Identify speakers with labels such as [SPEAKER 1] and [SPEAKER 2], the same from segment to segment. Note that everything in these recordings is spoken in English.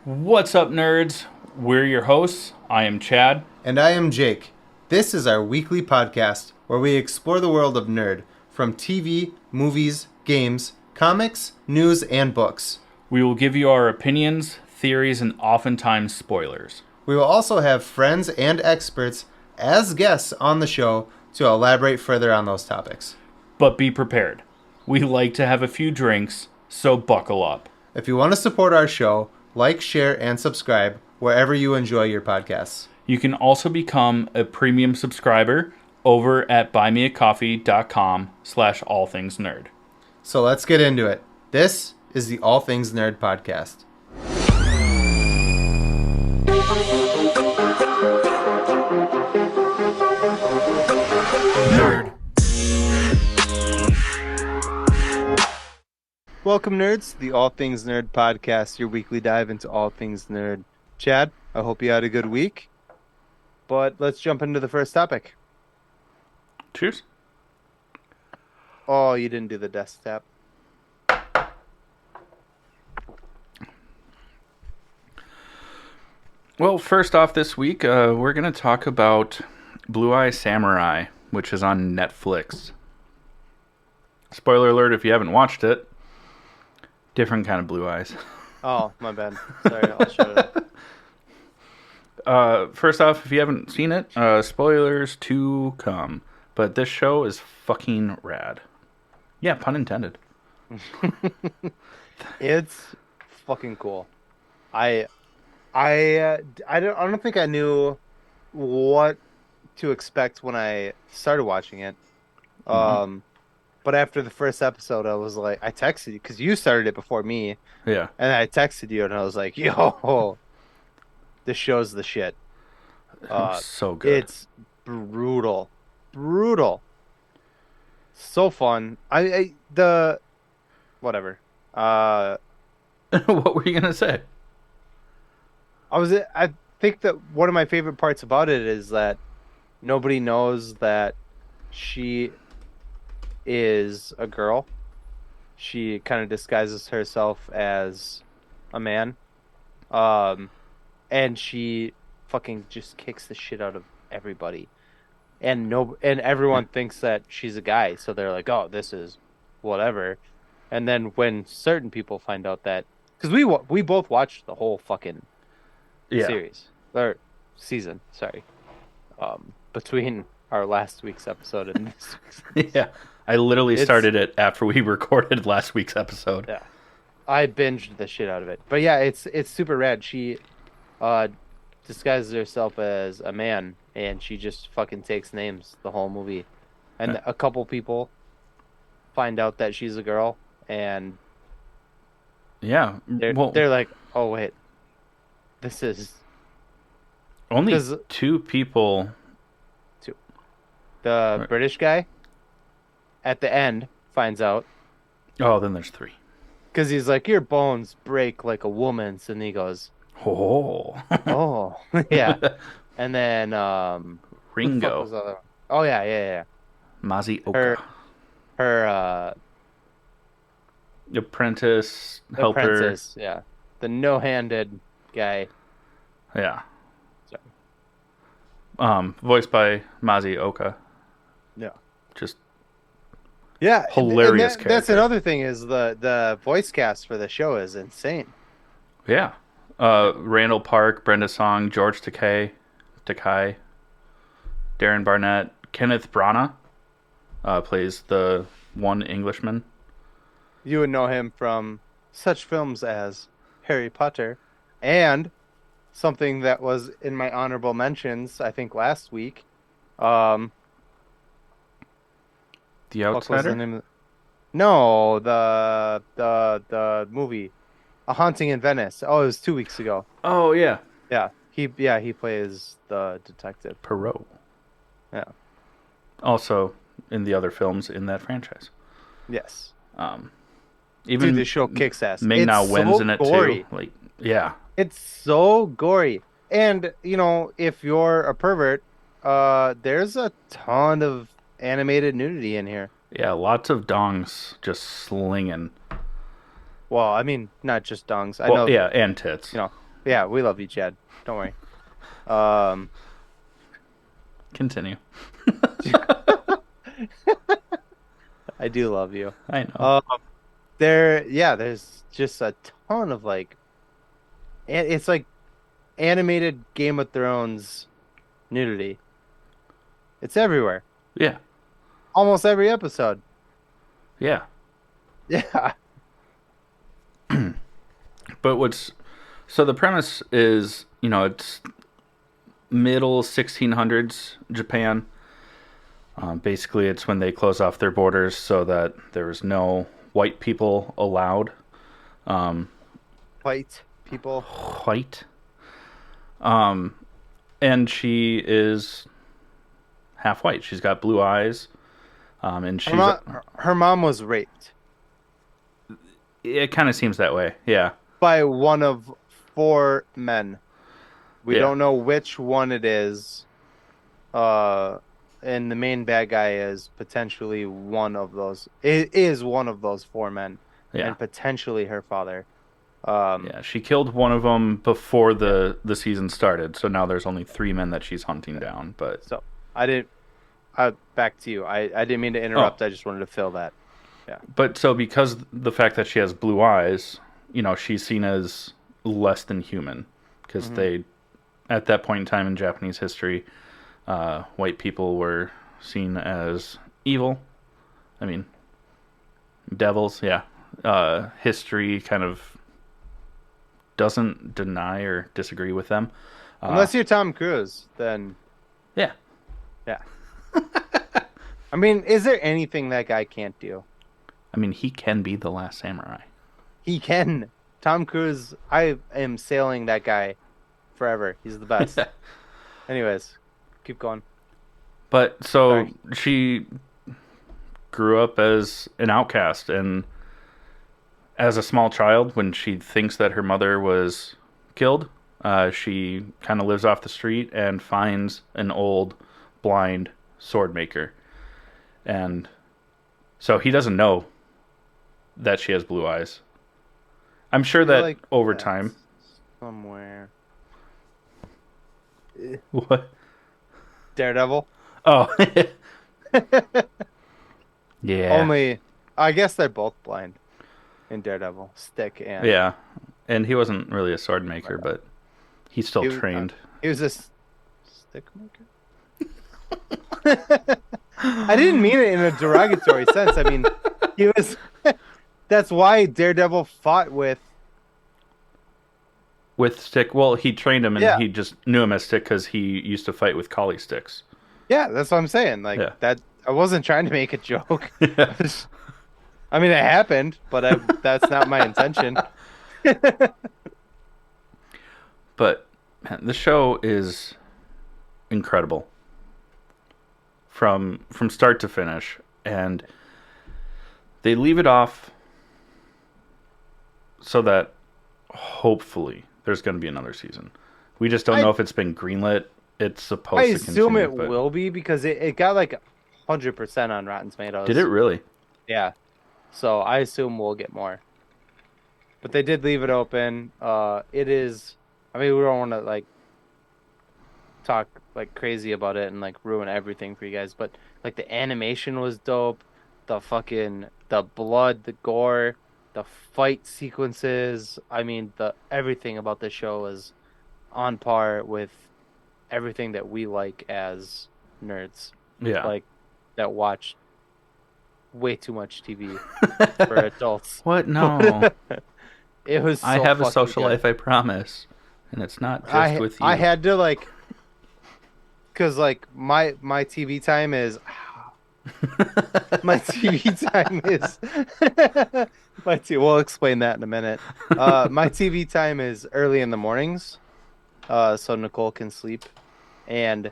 [SPEAKER 1] What's up, nerds? We're your hosts. I am Chad.
[SPEAKER 2] And I am Jake. This is our weekly podcast where we explore the world of nerd from TV, movies, games, comics, news, and books.
[SPEAKER 1] We will give you our opinions, theories, and oftentimes spoilers.
[SPEAKER 2] We will also have friends and experts as guests on the show to elaborate further on those topics.
[SPEAKER 1] But be prepared. We like to have a few drinks, so buckle up.
[SPEAKER 2] If you want to support our show, like, share, and subscribe wherever you enjoy your podcasts.
[SPEAKER 1] You can also become a premium subscriber over at buymeacoffee.com/allthingsnerd.
[SPEAKER 2] So let's get into it. This is the All Things Nerd podcast.
[SPEAKER 1] Nerd.
[SPEAKER 2] Welcome, nerds, to the All Things Nerd podcast, your weekly dive into all things nerd. Chad, I hope you had a good week. But let's jump into the first topic.
[SPEAKER 1] Cheers.
[SPEAKER 2] Oh, you didn't do the desk tap.
[SPEAKER 1] Well, first off this week, we're going to talk about Blue Eye Samurai, which is on Netflix. Spoiler alert if you haven't watched it. Different kind of blue eyes.
[SPEAKER 2] Oh, my bad. Sorry, I'll shut it up.
[SPEAKER 1] First off, if you haven't seen it, spoilers to come. But this show is fucking rad. Yeah, pun intended.
[SPEAKER 2] It's fucking cool. I don't think I knew what to expect when I started watching it. But after the first episode, I was like, I texted you because you started it before me.
[SPEAKER 1] Yeah.
[SPEAKER 2] And I texted you and I was like, yo, this show's the shit.
[SPEAKER 1] So good.
[SPEAKER 2] It's brutal. Brutal. So fun. Whatever.
[SPEAKER 1] What were you going to say?
[SPEAKER 2] I think that one of my favorite parts about it is that nobody knows that she is a girl. She kind of disguises herself as a man. And she fucking just kicks the shit out of everybody. And everyone thinks that she's a guy, so they're like, "Oh, this is whatever." And then when certain people find out that, because we both watched the whole fucking series or season, sorry, between our last week's episode and this week's.
[SPEAKER 1] Yeah, I literally started it after we recorded last week's episode.
[SPEAKER 2] Yeah, I binged the shit out of it. But yeah, it's super rad. She disguises herself as a man, and she just fucking takes names the whole movie. And a couple people find out that she's a girl, and they're like, "Oh wait, this is
[SPEAKER 1] only two people."
[SPEAKER 2] The British guy at the end finds out.
[SPEAKER 1] Oh, then there's three.
[SPEAKER 2] Because he's like, your bones break like a woman's. And he goes,
[SPEAKER 1] oh.
[SPEAKER 2] Oh, yeah. And then,
[SPEAKER 1] Ringo.
[SPEAKER 2] Oh, yeah.
[SPEAKER 1] Mazioka.
[SPEAKER 2] Her
[SPEAKER 1] apprentice, helper.
[SPEAKER 2] Apprentice, yeah. The no-handed guy.
[SPEAKER 1] Yeah. Voiced by Mazioka.
[SPEAKER 2] Yeah.
[SPEAKER 1] Just
[SPEAKER 2] hilarious
[SPEAKER 1] character.
[SPEAKER 2] That's another thing is the voice cast for the show is insane.
[SPEAKER 1] Yeah. Randall Park, Brenda Song, George Takei, Darren Barnett, Kenneth Branagh plays the one Englishman.
[SPEAKER 2] You would know him from such films as Harry Potter and something that was in my honorable mentions, I think last week.
[SPEAKER 1] The Outsider?
[SPEAKER 2] No, the movie, A Haunting in Venice. Oh, it was 2 weeks ago.
[SPEAKER 1] Oh yeah.
[SPEAKER 2] Yeah, he plays the detective.
[SPEAKER 1] Perot.
[SPEAKER 2] Yeah.
[SPEAKER 1] Also in the other films in that franchise.
[SPEAKER 2] Yes.
[SPEAKER 1] Even
[SPEAKER 2] the show kicks ass.
[SPEAKER 1] Ming-Na Wen's
[SPEAKER 2] so
[SPEAKER 1] in it
[SPEAKER 2] gory.
[SPEAKER 1] too. Like, yeah.
[SPEAKER 2] It's so gory. And, if you're a pervert, there's a ton of animated nudity in here.
[SPEAKER 1] Yeah, lots of dongs just slinging.
[SPEAKER 2] Well, I mean, not just dongs.
[SPEAKER 1] I know. Yeah, and tits.
[SPEAKER 2] Yeah, we love you, Chad. Don't worry. Um,
[SPEAKER 1] Continue.
[SPEAKER 2] I do love you.
[SPEAKER 1] I know.
[SPEAKER 2] Um, there's just a ton of like, and it's like animated Game of Thrones nudity. It's everywhere.
[SPEAKER 1] Yeah.
[SPEAKER 2] Almost every episode.
[SPEAKER 1] Yeah.
[SPEAKER 2] Yeah.
[SPEAKER 1] But what's so the premise is, it's middle 1600s Japan. Basically, it's when they close off their borders so that there's no white people allowed. Um,
[SPEAKER 2] White people.
[SPEAKER 1] White. Um, and she is half white. She's got blue eyes. And
[SPEAKER 2] Her
[SPEAKER 1] she's.
[SPEAKER 2] mom, her mom was raped
[SPEAKER 1] It kind of seems that way. Yeah.
[SPEAKER 2] by one of four men. We
[SPEAKER 1] Yeah.
[SPEAKER 2] don't know which one it is. Uh, and the main bad guy is potentially one of those. It is one of those four men,
[SPEAKER 1] Yeah.
[SPEAKER 2] and potentially her father. Um,
[SPEAKER 1] Yeah. She killed one of them before
[SPEAKER 2] yeah.
[SPEAKER 1] the season started. So now there's only three men that she's hunting down. But
[SPEAKER 2] So I didn't. Back to you. I didn't mean to
[SPEAKER 1] oh,
[SPEAKER 2] interrupt. I just wanted to fill that. Yeah.
[SPEAKER 1] but so because the fact that she has blue eyes, she's seen as less than human because
[SPEAKER 2] Hmm.
[SPEAKER 1] they, at that point in time in Japanese history, white people were seen as evil. I mean, devils. Yeah. History kind of doesn't deny or disagree with them. Uh,
[SPEAKER 2] Unless you're Tom Cruise, then
[SPEAKER 1] yeah.
[SPEAKER 2] yeah. I mean, is there anything that guy can't do?
[SPEAKER 1] I mean, he can be the last samurai.
[SPEAKER 2] He can. Tom Cruise, I am sailing that guy forever. He's the best. Anyways, keep going.
[SPEAKER 1] But so
[SPEAKER 2] Sorry.
[SPEAKER 1] she grew up as an outcast, and as a small child, when she thinks that her mother was killed, she kind of lives off the street and finds an old blind sword maker. And so he doesn't know that she has blue eyes. I'm
[SPEAKER 2] I
[SPEAKER 1] sure
[SPEAKER 2] feel
[SPEAKER 1] that
[SPEAKER 2] like
[SPEAKER 1] over time.
[SPEAKER 2] that's somewhere.
[SPEAKER 1] What?
[SPEAKER 2] Daredevil.
[SPEAKER 1] Oh, yeah.
[SPEAKER 2] Only, I guess they're both blind in Daredevil. Stick and
[SPEAKER 1] Yeah. And he wasn't really a sword maker,
[SPEAKER 2] Daredevil.
[SPEAKER 1] but he's still
[SPEAKER 2] He was,
[SPEAKER 1] trained.
[SPEAKER 2] he was a stick maker. I didn't mean it in a derogatory sense. I mean, he was. That's why Daredevil fought with.
[SPEAKER 1] With stick, well, he trained him and
[SPEAKER 2] Yeah,
[SPEAKER 1] he just knew him as stick because he used to fight with collie sticks.
[SPEAKER 2] yeah. That's what I'm saying. Like
[SPEAKER 1] Yeah.
[SPEAKER 2] that. I wasn't trying to make a joke. I mean, it happened, but that's not my intention.
[SPEAKER 1] But man, the show is incredible from start to finish, and they leave it off so that hopefully there's going to be another season. We just don't
[SPEAKER 2] I
[SPEAKER 1] know if it's been greenlit. It's
[SPEAKER 2] I
[SPEAKER 1] supposed to
[SPEAKER 2] assume
[SPEAKER 1] continue,
[SPEAKER 2] it
[SPEAKER 1] but
[SPEAKER 2] will be because it got like 100% on Rotten
[SPEAKER 1] did it
[SPEAKER 2] Tomatoes.
[SPEAKER 1] really?
[SPEAKER 2] Yeah, so I assume we'll get more. But they did leave it open. It is. I mean, we don't want to like talk like crazy about it and like ruin everything for you guys, but like the animation was dope. The blood, the gore, the fight sequences. I mean, the everything about the show is on par with everything that we like as nerds,
[SPEAKER 1] Yeah.
[SPEAKER 2] like that watch way too much TV for adults.
[SPEAKER 1] What? No.
[SPEAKER 2] But it was
[SPEAKER 1] I
[SPEAKER 2] so
[SPEAKER 1] have a
[SPEAKER 2] fucking
[SPEAKER 1] social
[SPEAKER 2] good.
[SPEAKER 1] life, I promise. And it's not just with
[SPEAKER 2] I
[SPEAKER 1] you.
[SPEAKER 2] had to like because like my TV time is my TV time is we'll explain that in a minute. My TV time is early in the mornings, so Nicole can sleep, and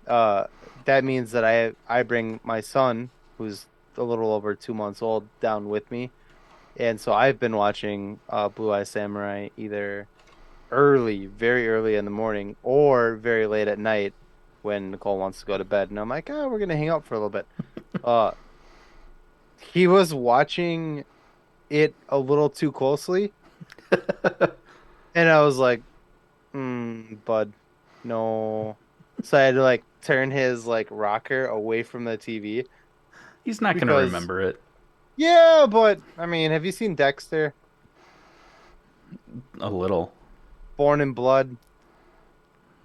[SPEAKER 2] uh, that means that I bring my son, who's a little over 2 months old, down with me, and so I've been watching Blue Eye Samurai either early, very early in the morning, or very late at night when Nicole wants to go to bed, and I'm like, oh, we're gonna hang out for a little bit. Uh, he was watching it a little too closely, And I was like, bud, no. So I had to like turn his like rocker away from the TV
[SPEAKER 1] He's not going to
[SPEAKER 2] because
[SPEAKER 1] remember it.
[SPEAKER 2] yeah, but I mean, have you seen Dexter?
[SPEAKER 1] A little.
[SPEAKER 2] Born in Blood?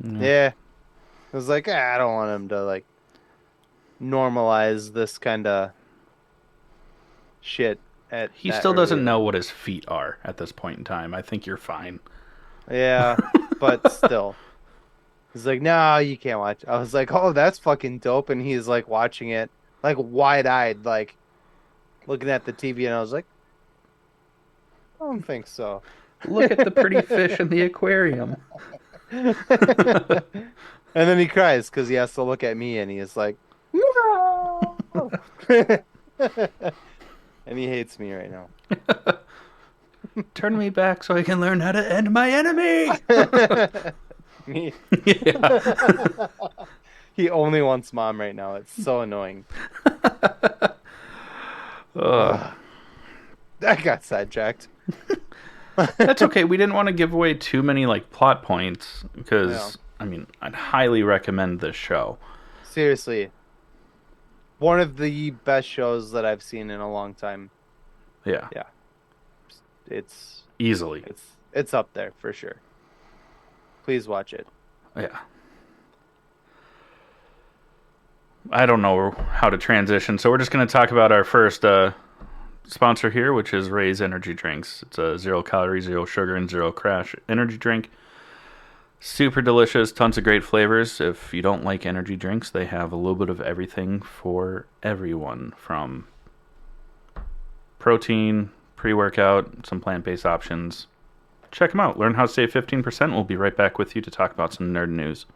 [SPEAKER 1] Yeah.
[SPEAKER 2] Yeah. I was like, I don't want him to like normalize this kind of shit at
[SPEAKER 1] He
[SPEAKER 2] that
[SPEAKER 1] still
[SPEAKER 2] early.
[SPEAKER 1] doesn't know what his feet are at this point in time. I think you're fine.
[SPEAKER 2] Yeah, but still. He's like, no, you can't watch. I was like, oh, that's fucking dope. And he's like watching it, like wide-eyed, like looking at the TV. And I was like, I don't think so.
[SPEAKER 1] Look at the pretty fish in the aquarium.
[SPEAKER 2] And then he cries because he has to look at me and he is like, no. And he hates me right now.
[SPEAKER 1] Turn me back so I can learn how to end my enemy.
[SPEAKER 2] Me.
[SPEAKER 1] Yeah.
[SPEAKER 2] He only wants mom right now. It's so annoying.
[SPEAKER 1] Ugh.
[SPEAKER 2] I got sidetracked.
[SPEAKER 1] That's okay. We didn't want to give away too many like plot points
[SPEAKER 2] Yeah.
[SPEAKER 1] because I mean I'd highly recommend this show.
[SPEAKER 2] Seriously, one of the best shows that I've seen in a long time.
[SPEAKER 1] Yeah,
[SPEAKER 2] Yeah, it's
[SPEAKER 1] easily.
[SPEAKER 2] it's up there for sure. Please watch it.
[SPEAKER 1] Yeah. I don't know how to transition, so we're just going to talk about our first sponsor here, which is Ray's Energy Drinks. It's a 0 calorie, 0 sugar, and 0 crash energy drink. Super delicious, tons of great flavors. If you don't like energy drinks, they have a little bit of everything for everyone, from protein, pre-workout, some plant-based options. Check them out. Learn how to save 15%. We'll be right back with you to talk about some nerd news.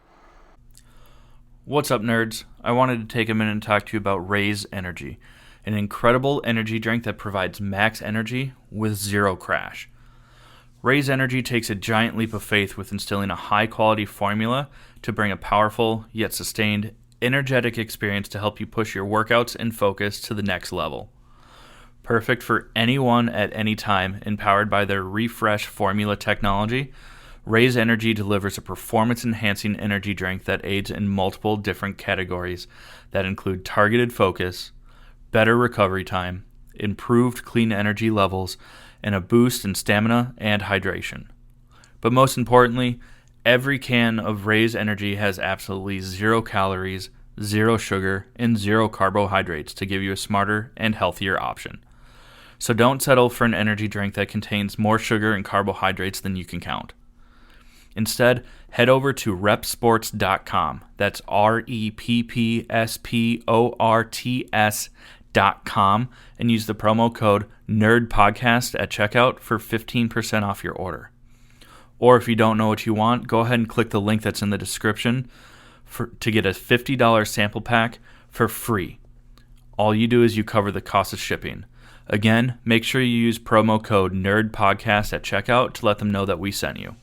[SPEAKER 1] What's up, nerds? I wanted to take a minute and talk to you about Ray's Energy, an incredible energy drink that provides max energy with 0 crash. Ray's Energy takes a giant leap of faith with instilling a high-quality formula to bring a powerful, yet sustained, energetic experience to help you push your workouts and focus to the next level. Perfect for anyone at any time, and powered by their Refresh formula technology, Ray's Energy delivers a performance-enhancing energy drink that aids in multiple different categories that include targeted focus, better recovery time, improved clean energy levels, and a boost in stamina and hydration. But most importantly, every can of Ray's Energy has absolutely 0 calories, 0 sugar, and 0 carbohydrates to give you a smarter and healthier option. So don't settle for an energy drink that contains more sugar and carbohydrates than you can count. Instead, head over to repsports.com. That's REPPSPORTS.com and use the promo code NERDPODCAST at checkout for 15% off your order. Or if you don't know what you want, go ahead and click the link that's in the description to get a $50 sample pack for free. All you do is you cover the cost of shipping. Again, make sure you use promo code NERDPODCAST at checkout to let them know that we sent you.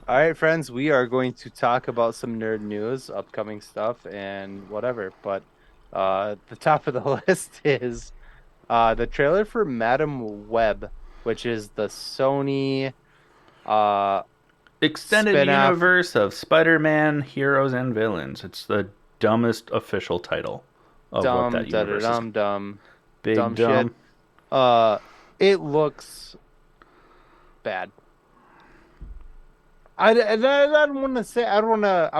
[SPEAKER 2] All right, friends, we are going to talk about some nerd news, upcoming stuff, and whatever. But the top of the list is the trailer for Madam Web, which is the Sony
[SPEAKER 1] Extended
[SPEAKER 2] spin-off.
[SPEAKER 1] universe of Spider-Man heroes and villains. It's the dumbest official title of what that universe is.
[SPEAKER 2] Dumb,
[SPEAKER 1] Big
[SPEAKER 2] dumb
[SPEAKER 1] dumb.
[SPEAKER 2] shit. It looks bad. I don't want to say. I don't want to.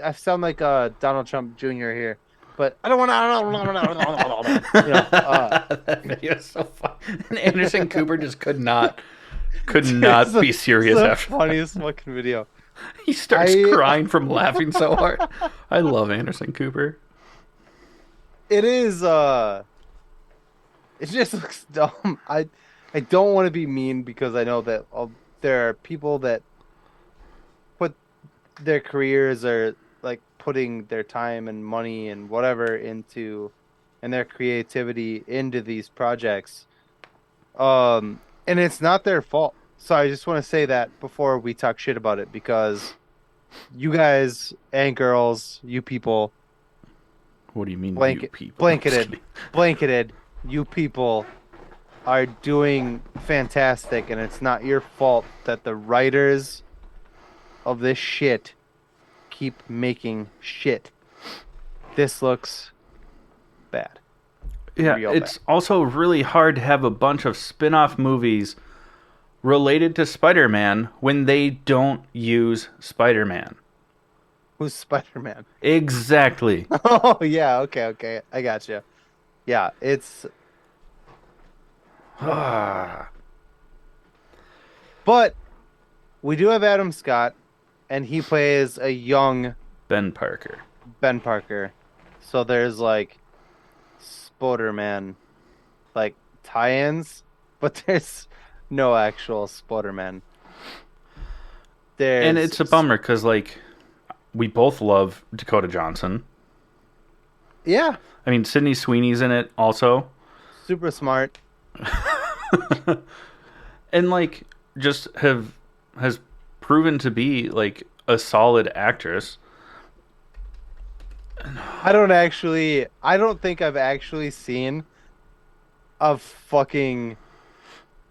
[SPEAKER 2] I sound like Donald Trump Jr. here, but I don't want to.
[SPEAKER 1] That video is so funny. And Anderson Cooper just could not be serious
[SPEAKER 2] it's the
[SPEAKER 1] after
[SPEAKER 2] funniest fucking video.
[SPEAKER 1] He starts crying from laughing so hard. I love Anderson Cooper.
[SPEAKER 2] It is. It just looks dumb. I don't want to be mean because I know that there are people that put their careers or like putting their time and money and whatever into and their creativity into these projects. And it's not their fault. So I just want to say that before we talk shit about it, because you guys and girls, you people,
[SPEAKER 1] What do you mean, you people?
[SPEAKER 2] blanketed, you people are doing fantastic, and it's not your fault that the writers of this shit keep making shit. This looks bad.
[SPEAKER 1] Yeah,
[SPEAKER 2] Real bad.
[SPEAKER 1] it's also really hard to have a bunch of spin-off movies related to Spider-Man when they don't use Spider-Man.
[SPEAKER 2] Who's Spider-Man?
[SPEAKER 1] Exactly.
[SPEAKER 2] Oh yeah, okay. I got you. Yeah, it's
[SPEAKER 1] Ah,
[SPEAKER 2] but we do have Adam Scott, and he plays a young
[SPEAKER 1] Ben Parker.
[SPEAKER 2] Ben Parker. So there's like Spider-Man like tie-ins, but there's no actual Spider-Man.
[SPEAKER 1] And
[SPEAKER 2] There's
[SPEAKER 1] it's a bummer because, like, we both love Dakota Johnson.
[SPEAKER 2] yeah,
[SPEAKER 1] I mean, Sydney Sweeney's in it also.
[SPEAKER 2] super smart.
[SPEAKER 1] And, like, just has proven to be, like, a solid actress.
[SPEAKER 2] I don't think I've actually seen a fucking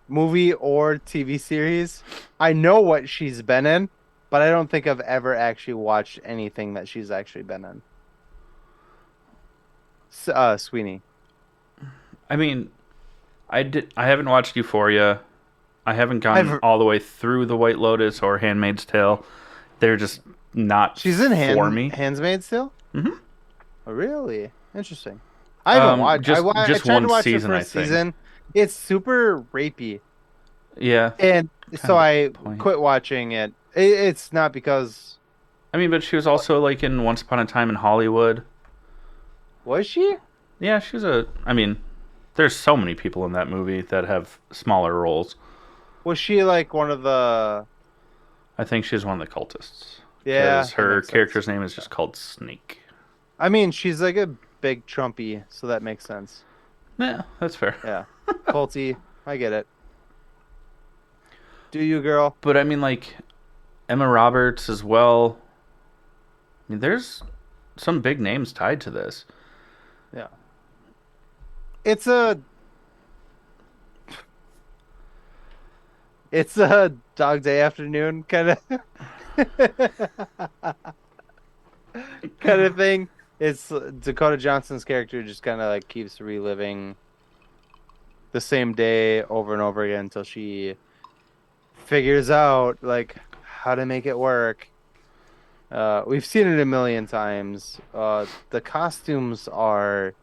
[SPEAKER 2] movie or TV series. I know what she's been in, but I don't think I've ever actually watched anything that she's actually been in. Sweeney.
[SPEAKER 1] I mean, I haven't watched Euphoria. I haven't gotten
[SPEAKER 2] I've
[SPEAKER 1] all the way through The White Lotus or Handmaid's Tale. They're just not
[SPEAKER 2] She's in
[SPEAKER 1] for me.
[SPEAKER 2] Handmaid's still?
[SPEAKER 1] Mhm.
[SPEAKER 2] Oh, really? Interesting. I haven't watched. I
[SPEAKER 1] Just
[SPEAKER 2] tried to
[SPEAKER 1] one
[SPEAKER 2] watch
[SPEAKER 1] season,
[SPEAKER 2] the
[SPEAKER 1] I
[SPEAKER 2] first
[SPEAKER 1] think.
[SPEAKER 2] season. It's super rapey,
[SPEAKER 1] Yeah,
[SPEAKER 2] and
[SPEAKER 1] kind
[SPEAKER 2] so
[SPEAKER 1] of
[SPEAKER 2] I
[SPEAKER 1] the point.
[SPEAKER 2] quit watching it. It's not because
[SPEAKER 1] I mean, but she was also like in Once Upon a Time in Hollywood.
[SPEAKER 2] was she?
[SPEAKER 1] Yeah, she's a. I mean, there's so many people in that movie that have smaller roles.
[SPEAKER 2] Was she like one of the?
[SPEAKER 1] I think she's one of the cultists
[SPEAKER 2] Yeah,
[SPEAKER 1] because
[SPEAKER 2] that
[SPEAKER 1] her
[SPEAKER 2] makes sense.
[SPEAKER 1] character's name is just called Snake.
[SPEAKER 2] I mean, she's like a big Trumpy, so that makes sense.
[SPEAKER 1] Yeah, that's fair.
[SPEAKER 2] Yeah, culty. I get it. Do you, girl?
[SPEAKER 1] But I mean, like Emma Roberts as well. I mean, there's some big names tied to this.
[SPEAKER 2] Yeah. It's a it's a Dog Day Afternoon kind of kind of thing. It's Dakota Johnson's character just kind of like keeps reliving the same day over and over again until she figures out like how to make it work. We've seen it a million times. The costumes are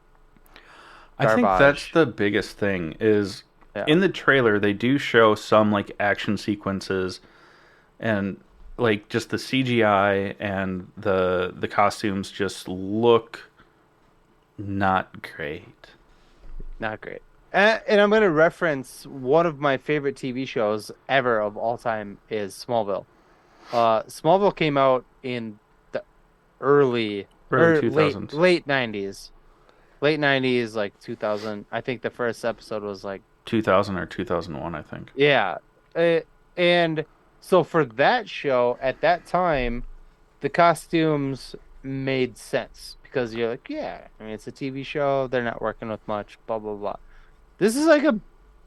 [SPEAKER 1] I think that's
[SPEAKER 2] garbage.
[SPEAKER 1] the biggest thing is
[SPEAKER 2] Yeah.
[SPEAKER 1] in the trailer they do show some like action sequences and like just the CGI and the costumes just look not great.
[SPEAKER 2] Not great. And I'm going to reference one of my favorite TV shows ever of all time is Smallville. Smallville came out in the early
[SPEAKER 1] Early
[SPEAKER 2] or late
[SPEAKER 1] 2000s.
[SPEAKER 2] late 90s. Late 90s like 2000. I think the first episode was like
[SPEAKER 1] 2000 or 2001, I think.
[SPEAKER 2] yeah. And so for that show at that time, the costumes made sense because you're like, yeah, I mean it's a TV show, they're not working with much, blah blah blah. This is like a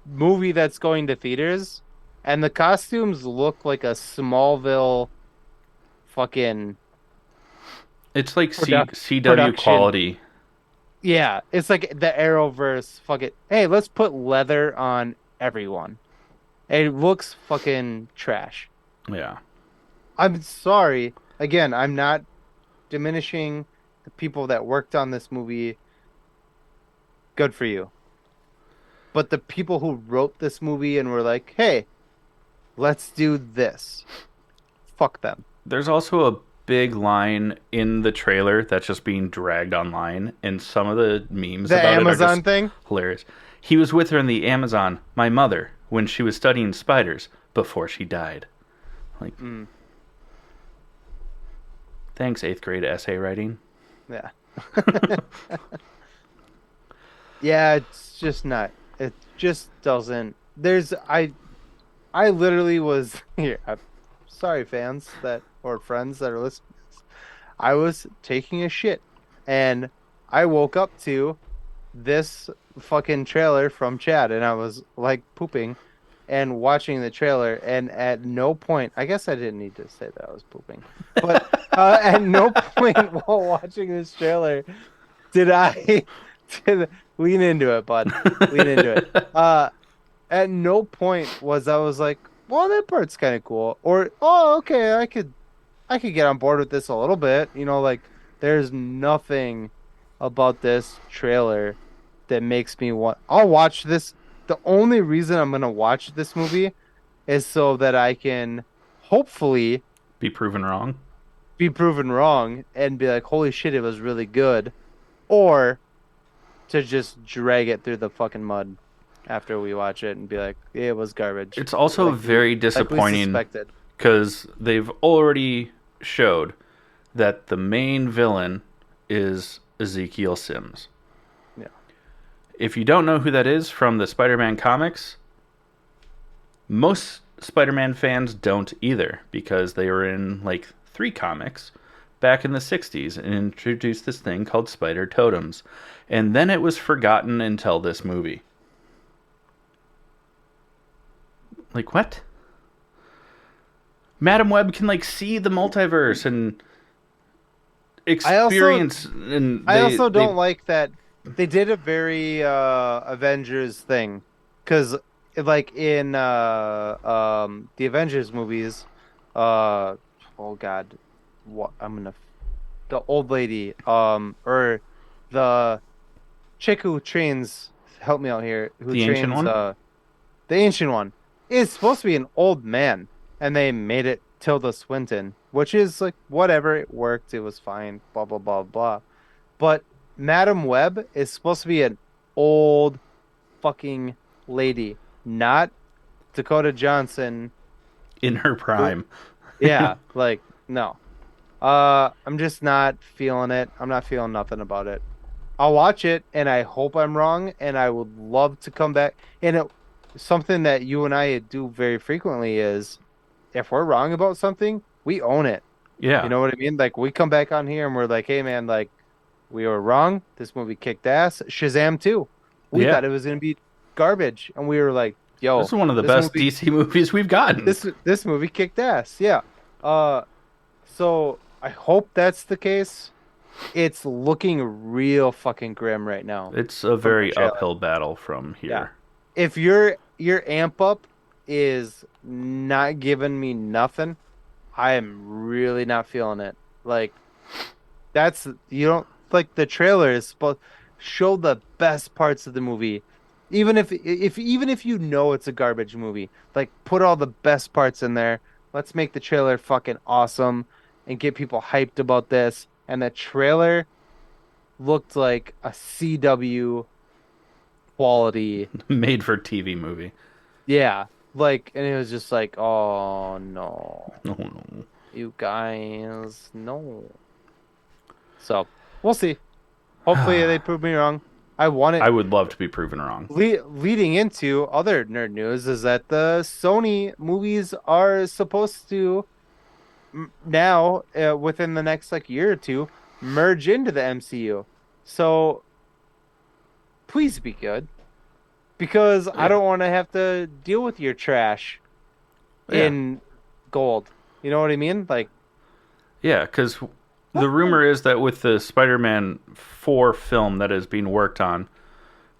[SPEAKER 2] movie that's going to theaters, and the costumes look like a Smallville fucking
[SPEAKER 1] It's like CW
[SPEAKER 2] production.
[SPEAKER 1] quality.
[SPEAKER 2] Yeah, it's like the Arrowverse. Fuck it. Hey, let's put leather on everyone. It looks fucking trash.
[SPEAKER 1] Yeah.
[SPEAKER 2] I'm sorry. Again, I'm not diminishing the people that worked on this movie. Good for you. But the people who wrote this movie and were like, hey, let's do this. Fuck them.
[SPEAKER 1] There's also a big line in the trailer that's just being dragged online, and some of the memes
[SPEAKER 2] The
[SPEAKER 1] about it are
[SPEAKER 2] Amazon
[SPEAKER 1] just
[SPEAKER 2] thing?
[SPEAKER 1] hilarious. He was with her in the Amazon, my mother, when she was studying spiders before she died. Like,
[SPEAKER 2] Mm,
[SPEAKER 1] thanks, eighth grade essay writing.
[SPEAKER 2] yeah. Yeah, it's just not. It just doesn't. I literally was here. I'm sorry, fans that or friends that are listening. I was taking a shit, and I woke up to this fucking trailer from Chad, and I was like pooping and watching the trailer, and at no point, I guess I didn't need to say that I was pooping, but at no point while watching this trailer did I did, lean into it, bud. Lean into it. At no point I was like, well, that part's kind of cool, or oh, okay, I could get on board with this a little bit. Like there's nothing about this trailer that makes me want. I'll watch this. The only reason I'm gonna watch this movie is so that I can hopefully
[SPEAKER 1] Be proven wrong.
[SPEAKER 2] be proven wrong and be like, holy shit, it was really good, or to just drag it through the fucking mud after we watch it and be like, it was garbage.
[SPEAKER 1] It's also very
[SPEAKER 2] Like we
[SPEAKER 1] disappointing
[SPEAKER 2] suspected.
[SPEAKER 1] because they've already showed that the main villain is Ezekiel Sims.
[SPEAKER 2] Yeah.
[SPEAKER 1] If you don't know who that is from the Spider-Man comics, most Spider-Man fans don't either because they were in like 3 comics back in the 60s and introduced this thing called spider totems. And then it was forgotten until this movie. Like, what? Madam Web can like see the multiverse and experience
[SPEAKER 2] I also don't like that they did a very Avengers thing, because like in the Avengers movies, oh god, what the old lady or the chick who trains, help me out here, who
[SPEAKER 1] the
[SPEAKER 2] trains
[SPEAKER 1] ancient one.
[SPEAKER 2] the ancient one is supposed to be an old man, and they made it Tilda Swinton, which is like whatever, it worked, it was fine, blah blah blah blah. But Madam Web is supposed to be an old fucking lady, not Dakota Johnson.
[SPEAKER 1] In her prime.
[SPEAKER 2] Yeah, like no. I'm just not feeling it. I'm not feeling nothing about it. I'll watch it and I hope I'm wrong, and I would love to come back. Something that you and I do very frequently is if we're wrong about something, we own it. You
[SPEAKER 1] Yeah.
[SPEAKER 2] know what I mean? Like we come back on here and we're like, "Hey man, like we were wrong. This movie kicked ass." Shazam 2. We
[SPEAKER 1] Yeah.
[SPEAKER 2] thought it was going to be garbage, and we were like,
[SPEAKER 1] This
[SPEAKER 2] "Yo,
[SPEAKER 1] is one of the
[SPEAKER 2] this
[SPEAKER 1] best
[SPEAKER 2] movie
[SPEAKER 1] DC movies we've gotten.
[SPEAKER 2] this movie kicked ass." Yeah. Uh so I hope that's the case. It's looking real fucking grim right now
[SPEAKER 1] It's a
[SPEAKER 2] from the
[SPEAKER 1] very
[SPEAKER 2] trailer.
[SPEAKER 1] uphill battle from
[SPEAKER 2] Yeah.
[SPEAKER 1] here.
[SPEAKER 2] If your amp up is not giving me nothing, I am really not feeling it. Like that's you don't like the trailer is supposed show the best parts of the movie. Even if you know it's a garbage movie, like put all the best parts in there. Let's make the trailer fucking awesome and get people hyped about this. And the trailer looked like a CW quality.
[SPEAKER 1] Made for TV movie.
[SPEAKER 2] Yeah. Like, and it was just like, oh no,
[SPEAKER 1] Oh no.
[SPEAKER 2] you guys, no. So we'll see. Hopefully they prove me wrong. I want it.
[SPEAKER 1] I would love to be proven wrong.
[SPEAKER 2] Leading into other nerd news is that the Sony movies are supposed to now, within the next like year or two, merge into the MCU. So please be good, because I
[SPEAKER 1] Yeah.
[SPEAKER 2] don't want to have to deal with your trash
[SPEAKER 1] Yeah.
[SPEAKER 2] in gold. You know what I mean? Like,
[SPEAKER 1] Yeah, because the rumor is that with the Spider-Man 4 film that is being worked on,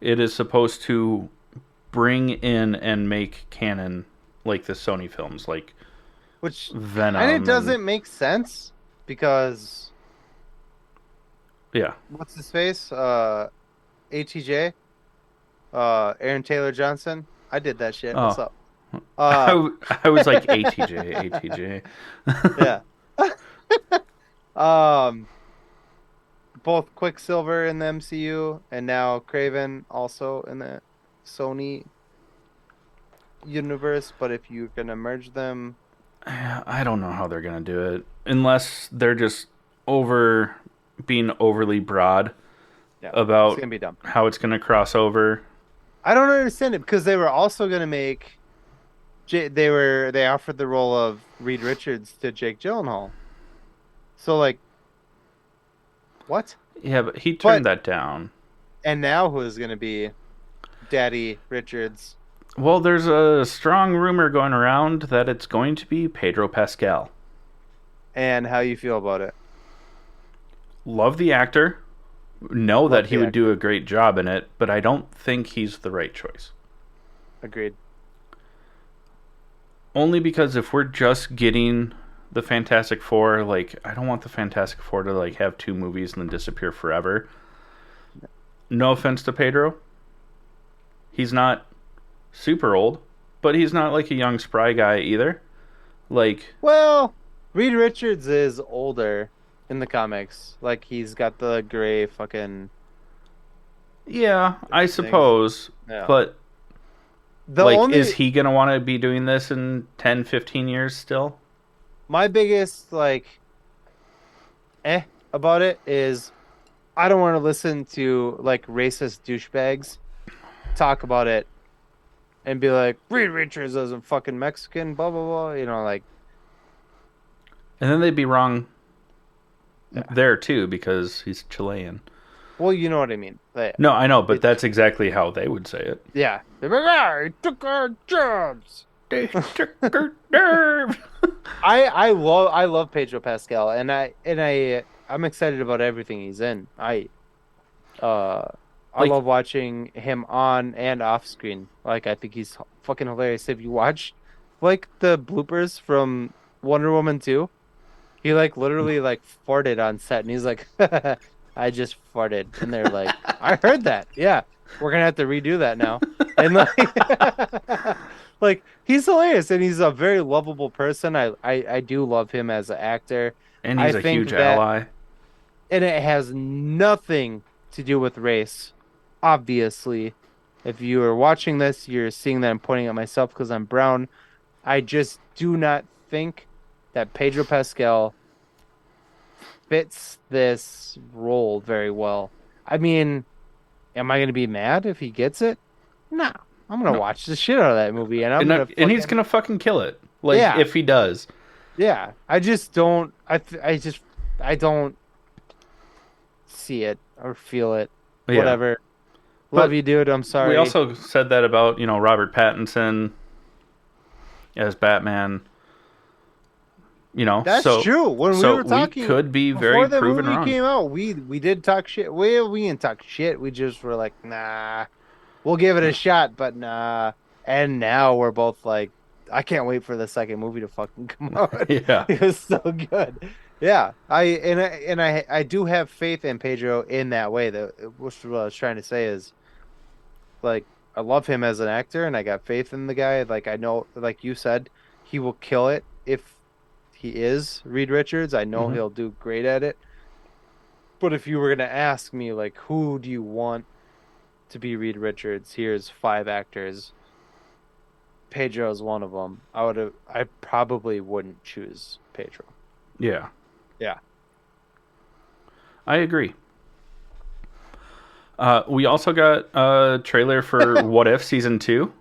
[SPEAKER 1] it is supposed to bring in and make canon like the Sony films, like
[SPEAKER 2] which
[SPEAKER 1] Venom.
[SPEAKER 2] kind of doesn't make sense, because
[SPEAKER 1] Yeah.
[SPEAKER 2] what's his face? ATJ, Aaron Taylor Johnson. I did that shit. What's
[SPEAKER 1] Oh.
[SPEAKER 2] up? Uh,
[SPEAKER 1] I was like ATJ, ATJ.
[SPEAKER 2] yeah. Um, both Quicksilver in the MCU and now Craven also in the Sony universe. But if you're gonna merge them,
[SPEAKER 1] I don't know how they're gonna do it unless they're just being overly broad
[SPEAKER 2] yeah,
[SPEAKER 1] about
[SPEAKER 2] it's gonna be dumb.
[SPEAKER 1] how it's gonna cross over.
[SPEAKER 2] I don't understand it, because they were also gonna make. They offered the role of Reed Richards to Jake Gyllenhaal. So like, what?
[SPEAKER 1] Yeah, but he turned that down.
[SPEAKER 2] And now who is gonna be Daddy Richards.
[SPEAKER 1] Well, there's a strong rumor going around that it's going to be Pedro Pascal.
[SPEAKER 2] And how you feel about it?
[SPEAKER 1] Love the actor. Know
[SPEAKER 2] Love
[SPEAKER 1] that he
[SPEAKER 2] the
[SPEAKER 1] would
[SPEAKER 2] actor.
[SPEAKER 1] do a great job in it, but I don't think he's the right choice.
[SPEAKER 2] Agreed.
[SPEAKER 1] Only because if we're just getting the Fantastic Four, like, I don't want the Fantastic Four to like have 2 movies and then disappear forever. No offense to Pedro. He's not super old, but he's not like a young spry guy either. Like,
[SPEAKER 2] Well, Reed Richards is older in the comics. Like he's got the gray fucking
[SPEAKER 1] yeah, I
[SPEAKER 2] things.
[SPEAKER 1] suppose,
[SPEAKER 2] Yeah.
[SPEAKER 1] but
[SPEAKER 2] The
[SPEAKER 1] like, is
[SPEAKER 2] only
[SPEAKER 1] he going to want to be doing this in 10, 15 years still?
[SPEAKER 2] my biggest like about it is I don't want to listen to like racist douchebags talk about it and be like Reed Richards isn't fucking Mexican, blah blah blah. You know, like
[SPEAKER 1] And then they'd be wrong
[SPEAKER 2] yeah.
[SPEAKER 1] there too because he's Chilean.
[SPEAKER 2] Well, you know what I mean. Like,
[SPEAKER 1] No, I know, but
[SPEAKER 2] it,
[SPEAKER 1] that's exactly how they would say it.
[SPEAKER 2] yeah. They're like, ah, he took our jobs.
[SPEAKER 1] They took her nerve.
[SPEAKER 2] I love Pedro Pascal I'm excited about everything he's in. Uh I
[SPEAKER 1] Like,
[SPEAKER 2] love watching him on and off screen. Like I think he's fucking hilarious. If you watch like the bloopers from Wonder Woman 2, he like literally like farted on set and he's like I just farted and they're like I heard that. Yeah. We're gonna have to redo that now. And like like he's hilarious and he's a very lovable person. I do love him as an actor.
[SPEAKER 1] and
[SPEAKER 2] I
[SPEAKER 1] he's a
[SPEAKER 2] think
[SPEAKER 1] huge
[SPEAKER 2] that
[SPEAKER 1] ally.
[SPEAKER 2] and it has nothing to do with race. Obviously, if you are watching this, you're seeing that I'm pointing at myself because I'm brown. I just do not think that Pedro Pascal fits this role very well. I mean, am I going to be mad if he gets it? No. I'm going to
[SPEAKER 1] No,
[SPEAKER 2] watch the shit out of that movie and I'm
[SPEAKER 1] and,
[SPEAKER 2] going to
[SPEAKER 1] and he's
[SPEAKER 2] fucking
[SPEAKER 1] gonna fucking kill it. Like,
[SPEAKER 2] yeah.
[SPEAKER 1] if he does.
[SPEAKER 2] Yeah. I just don't I don't see it or feel it.
[SPEAKER 1] Yeah.
[SPEAKER 2] Whatever. Love
[SPEAKER 1] But
[SPEAKER 2] you, dude. I'm
[SPEAKER 1] we
[SPEAKER 2] sorry.
[SPEAKER 1] also said that about, Robert Pattinson as Batman.
[SPEAKER 2] That's
[SPEAKER 1] So
[SPEAKER 2] true. When we
[SPEAKER 1] so
[SPEAKER 2] were
[SPEAKER 1] we
[SPEAKER 2] talking
[SPEAKER 1] could be
[SPEAKER 2] before
[SPEAKER 1] very
[SPEAKER 2] the
[SPEAKER 1] proven
[SPEAKER 2] movie
[SPEAKER 1] wrong.
[SPEAKER 2] came out, we did talk shit. We didn't talk shit. We just were like, nah, we'll give it a shot, but nah. And now we're both like, I can't wait for the second movie to fucking come out.
[SPEAKER 1] Yeah.
[SPEAKER 2] It was so good. Yeah, I do have faith in Pedro in that way. That what I was trying to say is like I love him as an actor, and I got faith in the guy. Like I know, like you said, he will kill it if he is Reed Richards. I know
[SPEAKER 1] Hmm.
[SPEAKER 2] he'll do great at it. But if you were gonna ask me, like, who do you want to be Reed Richards? Here's 5 actors. Pedro's one of them. I probably wouldn't choose Pedro.
[SPEAKER 1] Yeah.
[SPEAKER 2] Yeah.
[SPEAKER 1] I agree. We also got a trailer for What If Season 2.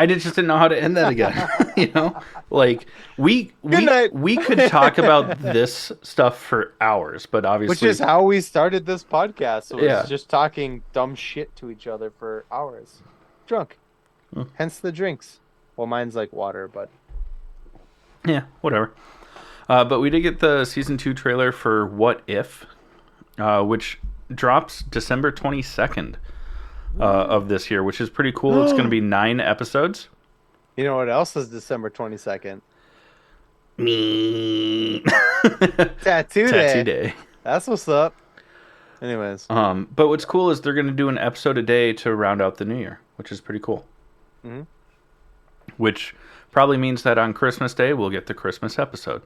[SPEAKER 1] Just didn't know how to end that again. Like
[SPEAKER 2] Good night.
[SPEAKER 1] we could talk about this stuff for hours, but
[SPEAKER 2] Which
[SPEAKER 1] obviously,
[SPEAKER 2] is how we started this podcast. Was
[SPEAKER 1] yeah,
[SPEAKER 2] just talking dumb shit to each other for hours. Drunk.
[SPEAKER 1] Mm.
[SPEAKER 2] Hence the drinks. Well, mine's like water, but
[SPEAKER 1] yeah, whatever. But we did get the Season 2 trailer for What If, which drops December 22nd of this year, which is pretty cool. It's going to be 9 episodes.
[SPEAKER 2] you know what else is December 22nd?
[SPEAKER 1] Me.
[SPEAKER 2] Tattoo
[SPEAKER 1] Tattoo
[SPEAKER 2] Day.
[SPEAKER 1] Day.
[SPEAKER 2] That's what's up. Anyways.
[SPEAKER 1] But what's cool is they're going to do an episode a day to round out the new year, which is pretty cool.
[SPEAKER 2] Mm-hmm.
[SPEAKER 1] Which probably means that on Christmas Day we'll get the Christmas episode.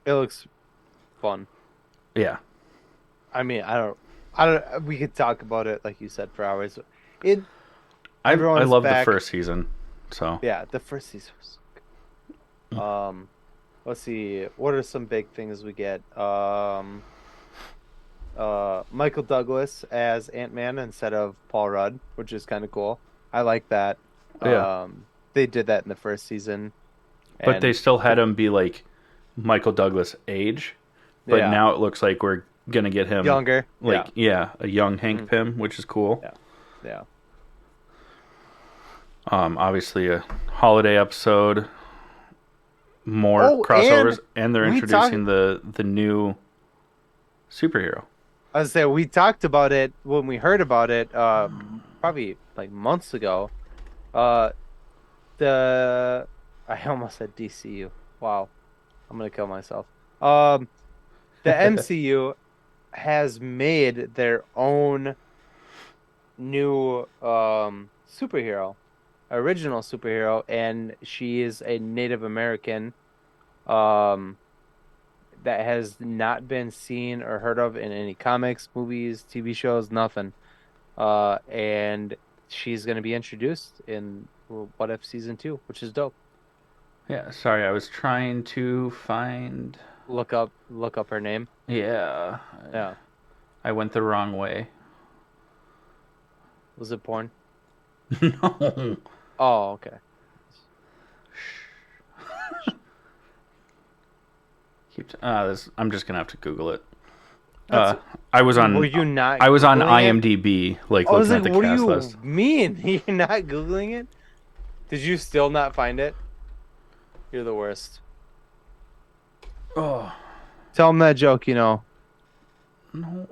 [SPEAKER 2] It looks fun.
[SPEAKER 1] Yeah.
[SPEAKER 2] I mean, I don't, we could talk about it, like you said, for hours.
[SPEAKER 1] I
[SPEAKER 2] Everyone's
[SPEAKER 1] love
[SPEAKER 2] back.
[SPEAKER 1] the first season. So
[SPEAKER 2] Yeah, the first season was good. Let's see. What are some big things we get? Michael Douglas as Ant-Man instead of Paul Rudd, which is kind of cool. I like that.
[SPEAKER 1] Yeah.
[SPEAKER 2] They did that in the first season.
[SPEAKER 1] but they
[SPEAKER 2] And
[SPEAKER 1] still had him be like Michael Douglas age. But
[SPEAKER 2] Yeah.
[SPEAKER 1] now it looks like we're gonna get him
[SPEAKER 2] younger.
[SPEAKER 1] like a young Hank Pym, which is cool.
[SPEAKER 2] Yeah.
[SPEAKER 1] Obviously a holiday episode, more
[SPEAKER 2] Oh,
[SPEAKER 1] crossovers, and they're
[SPEAKER 2] we
[SPEAKER 1] introducing the new superhero.
[SPEAKER 2] I was saying we talked about it when we heard about it, probably like months ago. Uh, the I almost said DCU. Wow, I'm gonna kill myself. The MCU has made their own new superhero, original superhero, and she is a Native American um that has not been seen or heard of in any comics, movies, TV shows, nothing. And she's going to be introduced in What If season 2, which is dope.
[SPEAKER 1] Yeah, sorry, I was trying to find.
[SPEAKER 2] Look up her name.
[SPEAKER 1] Yeah,
[SPEAKER 2] Yeah.
[SPEAKER 1] I went the wrong way.
[SPEAKER 2] Was it porn?
[SPEAKER 1] No.
[SPEAKER 2] Oh, okay.
[SPEAKER 1] I'm just gonna have to Google it.
[SPEAKER 2] That's,
[SPEAKER 1] I was on.
[SPEAKER 2] were you not?
[SPEAKER 1] I was on
[SPEAKER 2] Googling it?
[SPEAKER 1] IMDb, like
[SPEAKER 2] I was
[SPEAKER 1] looking
[SPEAKER 2] like,
[SPEAKER 1] at the
[SPEAKER 2] what do
[SPEAKER 1] cast
[SPEAKER 2] you
[SPEAKER 1] list.
[SPEAKER 2] mean? You're not Googling it? Did you still not find it? You're the worst.
[SPEAKER 1] Oh
[SPEAKER 2] Tell him that joke, you know.
[SPEAKER 1] no,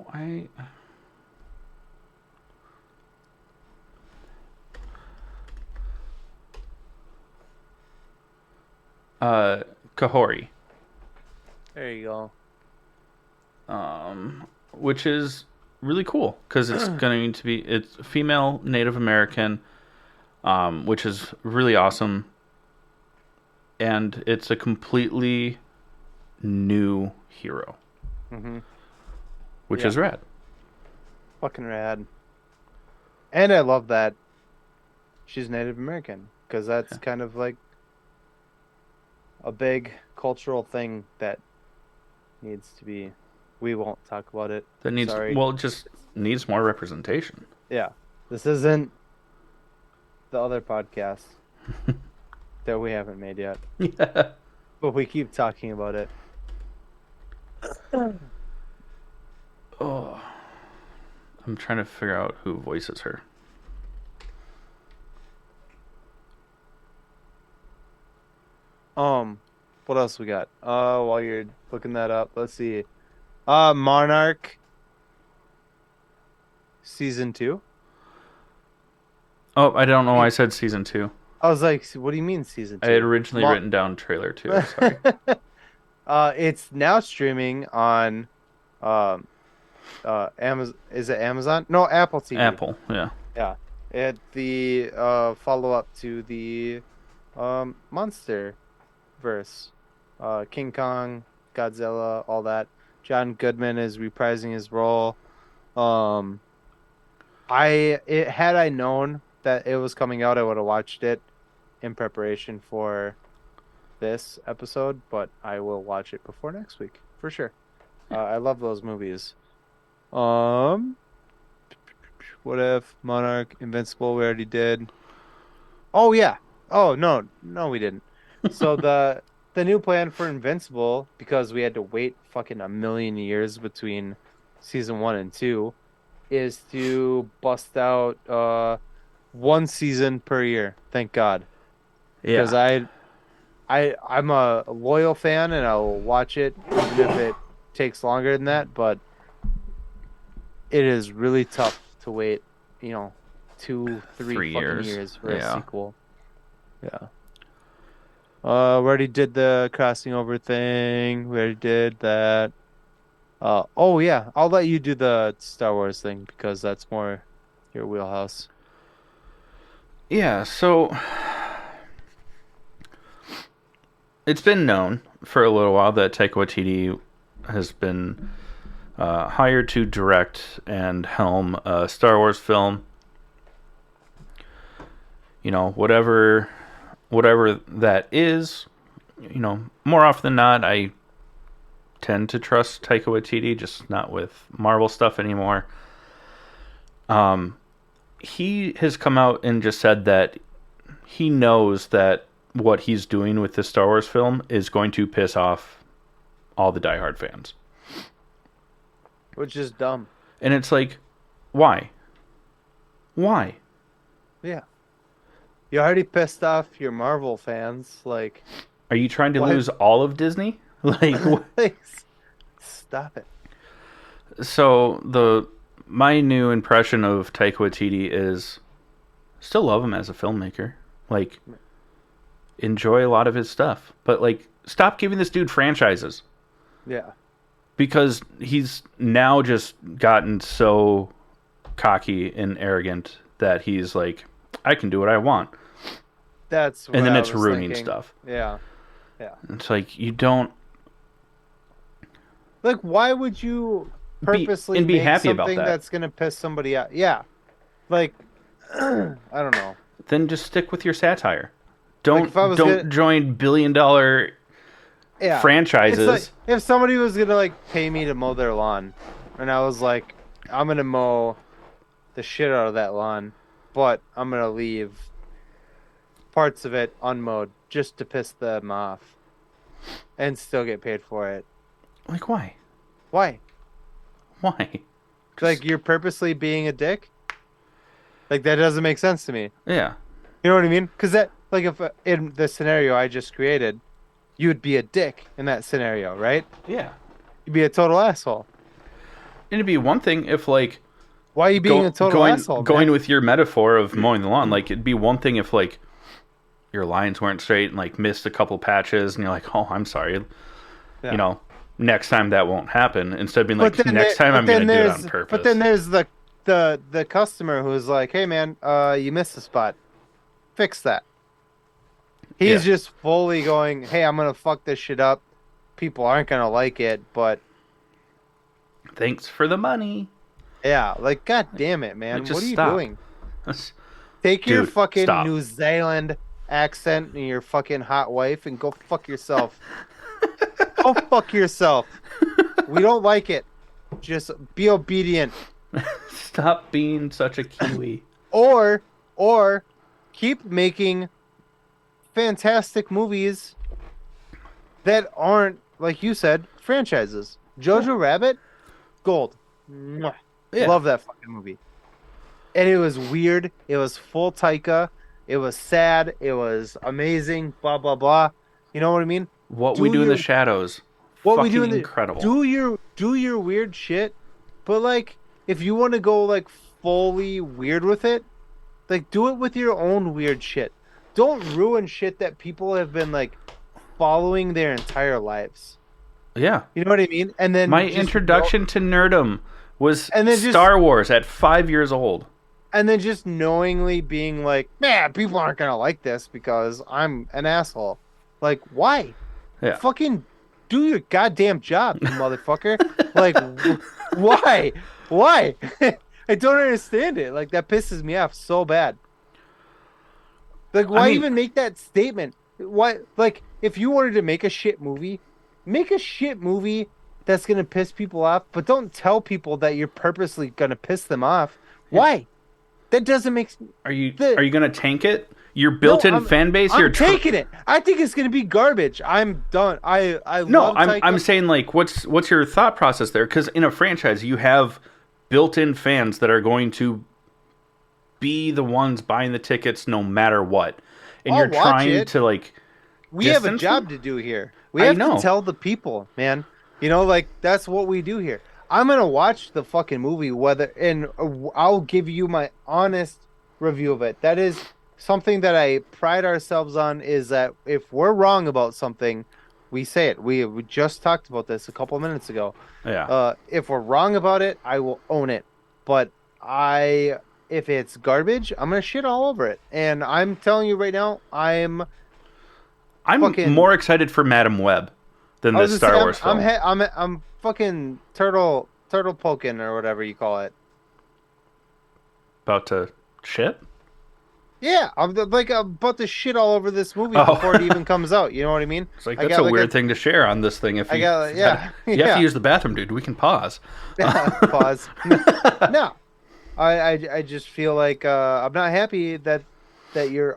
[SPEAKER 1] Kahori,
[SPEAKER 2] There you go.
[SPEAKER 1] which is really cool because it's it's female Native American, which is really awesome, and it's a completely new hero, which is rad.
[SPEAKER 2] Fucking rad. And I love that she's Native American because that's kind of like a big cultural thing that needs to be. We won't talk about it.
[SPEAKER 1] That needs
[SPEAKER 2] Sorry.
[SPEAKER 1] well, it just needs more representation.
[SPEAKER 2] Yeah. This isn't the other podcast that we haven't made yet.
[SPEAKER 1] Yeah.
[SPEAKER 2] But we keep talking about it.
[SPEAKER 1] Oh, I'm trying to figure out who voices her.
[SPEAKER 2] What else we got? While you're looking that up, let's see. Monarch season 2.
[SPEAKER 1] Oh, I don't know why I said season 2.
[SPEAKER 2] I was like, what do you mean season 2?
[SPEAKER 1] I had originally written down trailer 2. Sorry.
[SPEAKER 2] It's now streaming on Amazon. Is it Amazon? No, Apple TV.
[SPEAKER 1] Apple, yeah.
[SPEAKER 2] Yeah. The follow-up to the Monster verse. King Kong, Godzilla, all that. John Goodman is reprising his role. Had I known that it was coming out, I would have watched it in preparation for this episode, but I will watch it before next week for sure. I love those movies. What If, Monarch, Invincible, we already did. Oh yeah. Oh no, we didn't. So the new plan for Invincible, because we had to wait fucking a million years between season 1 and 2, is to bust out one season per year. Thank God.
[SPEAKER 1] Yeah.
[SPEAKER 2] Because I'm a loyal fan and I'll watch it even if it takes longer than that, but it is really tough to wait, 2, 3 fucking years for a sequel. Yeah. We already did the crossing over thing. We already did that. Oh yeah, I'll let you do the Star Wars thing because that's more your wheelhouse.
[SPEAKER 1] Yeah, so it's been known for a little while that Taika Waititi has been hired to direct and helm a Star Wars film. Whatever that is, more often than not, I tend to trust Taika Waititi, just not with Marvel stuff anymore. He has come out and just said that he knows that what he's doing with this Star Wars film is going to piss off all the diehard fans.
[SPEAKER 2] which is dumb.
[SPEAKER 1] And it's like, why? Why?
[SPEAKER 2] Yeah. You already pissed off your Marvel fans. Like,
[SPEAKER 1] Are you trying to
[SPEAKER 2] why?
[SPEAKER 1] lose all of Disney? Like,
[SPEAKER 2] Please stop it.
[SPEAKER 1] so my new impression of Taika Waititi is still love him as a filmmaker. Like, enjoy a lot of his stuff, but like, stop giving this dude franchises
[SPEAKER 2] Yeah.
[SPEAKER 1] because he's now just gotten so cocky and arrogant that he's like, I can do what I want,
[SPEAKER 2] That's what
[SPEAKER 1] and then
[SPEAKER 2] I
[SPEAKER 1] it's
[SPEAKER 2] was
[SPEAKER 1] ruining
[SPEAKER 2] thinking.
[SPEAKER 1] stuff.
[SPEAKER 2] Yeah. Yeah.
[SPEAKER 1] It's like you don't
[SPEAKER 2] Like, why would you purposely
[SPEAKER 1] be
[SPEAKER 2] make
[SPEAKER 1] happy about
[SPEAKER 2] something
[SPEAKER 1] that.
[SPEAKER 2] that's gonna piss somebody out? Yeah. Like, I don't know.
[SPEAKER 1] Then just stick with your satire.
[SPEAKER 2] Like, if I was
[SPEAKER 1] Don't
[SPEAKER 2] gonna-
[SPEAKER 1] join $1 billion
[SPEAKER 2] Yeah.
[SPEAKER 1] franchises.
[SPEAKER 2] It's like, if somebody was gonna like pay me to mow their lawn, and I was like, I'm gonna mow the shit out of that lawn, but I'm gonna leave parts of it unmowed just to piss them off, and still get paid for it.
[SPEAKER 1] Like, why?
[SPEAKER 2] Why?
[SPEAKER 1] Why?
[SPEAKER 2] Like, you're purposely being a dick? Like, that doesn't make sense to me.
[SPEAKER 1] Yeah.
[SPEAKER 2] You know what I mean? Because that, like, if in the scenario I just created, you would be a dick in that scenario, right?
[SPEAKER 1] Yeah.
[SPEAKER 2] You'd be a total asshole.
[SPEAKER 1] It'd be one thing if, like,
[SPEAKER 2] Why are you being a total asshole?
[SPEAKER 1] going
[SPEAKER 2] man?
[SPEAKER 1] with your metaphor of mowing the lawn, like, it'd be one thing if, like, your lines weren't straight and, like, missed a couple patches and you're like, oh, I'm sorry.
[SPEAKER 2] Yeah.
[SPEAKER 1] You know, next time that won't happen. Instead of being like, next time I'm going to do it on purpose.
[SPEAKER 2] But then there's the customer who's like, hey, man, you missed a spot. Fix that. He's just fully going, hey, I'm going to fuck this shit up. People aren't going to like it, but...
[SPEAKER 1] Thanks for the money.
[SPEAKER 2] Yeah, like, god damn it, man.
[SPEAKER 1] Like, just
[SPEAKER 2] what are you
[SPEAKER 1] stop.
[SPEAKER 2] doing? Take your
[SPEAKER 1] Dude,
[SPEAKER 2] fucking
[SPEAKER 1] stop.
[SPEAKER 2] New Zealand accent and your fucking hot wife and go fuck yourself. Go fuck yourself. We don't like it. Just be obedient.
[SPEAKER 1] Stop being such a Kiwi.
[SPEAKER 2] Or keep making fantastic movies that aren't, like you said, franchises. Jojo Rabbit, gold. Mwah.
[SPEAKER 1] Yeah.
[SPEAKER 2] Love that fucking movie. And it was weird. It was full Taika. It was sad. It was amazing. Blah blah blah. You know what I mean?
[SPEAKER 1] What We Do in the Shadows.
[SPEAKER 2] What
[SPEAKER 1] Fucking
[SPEAKER 2] we do in the
[SPEAKER 1] incredible.
[SPEAKER 2] Do your weird shit, but like if you want to go like fully weird with it, like do it with your own weird shit. Don't ruin shit that people have been like following their entire lives.
[SPEAKER 1] Yeah.
[SPEAKER 2] You know what I mean? And then
[SPEAKER 1] My introduction to nerdom was
[SPEAKER 2] then
[SPEAKER 1] Star Wars at 5 years old.
[SPEAKER 2] And then just knowingly being like, man, people aren't gonna like this because I'm an asshole. Like, why?
[SPEAKER 1] Yeah.
[SPEAKER 2] Fucking do your goddamn job, you motherfucker. Like, why? Why? I don't understand it. Like, that pisses me off so bad. Like, why even make that statement? Why? Like, if you wanted to make a shit movie that's gonna piss people off, but don't tell people that you're purposely gonna piss them off. Yeah. Why? That doesn't make.
[SPEAKER 1] Are you gonna tank it? Your built-in fan base.
[SPEAKER 2] I'm taking it. I think it's gonna be garbage. I'm done.
[SPEAKER 1] I'm saying like, what's your thought process there? Because in a franchise, you have built-in fans that are going to be the ones buying the tickets no matter what, and you're trying to like.
[SPEAKER 2] We have a job to do here. We have to tell the people, man. You know, like that's what we do here. I'm gonna watch the fucking movie, and I'll give you my honest review of it. That is something that I pride ourselves on. Is that if we're wrong about something, we say it. We just talked about this a couple of minutes ago.
[SPEAKER 1] Yeah.
[SPEAKER 2] If we're wrong about it, I will own it. But if it's garbage, I'm gonna shit all over it. And I'm telling you right now, I'm
[SPEAKER 1] more excited for Madam Web than this Star Wars film.
[SPEAKER 2] I'm fucking turtle poking or whatever you call it.
[SPEAKER 1] About to shit?
[SPEAKER 2] Yeah, I'm about to shit all over this movie before it even comes out. You know what I mean?
[SPEAKER 1] It's like that's a weird thing to share on this thing. If you have to use the bathroom, dude, we can pause.
[SPEAKER 2] Pause. No, I just feel like I'm not happy that you're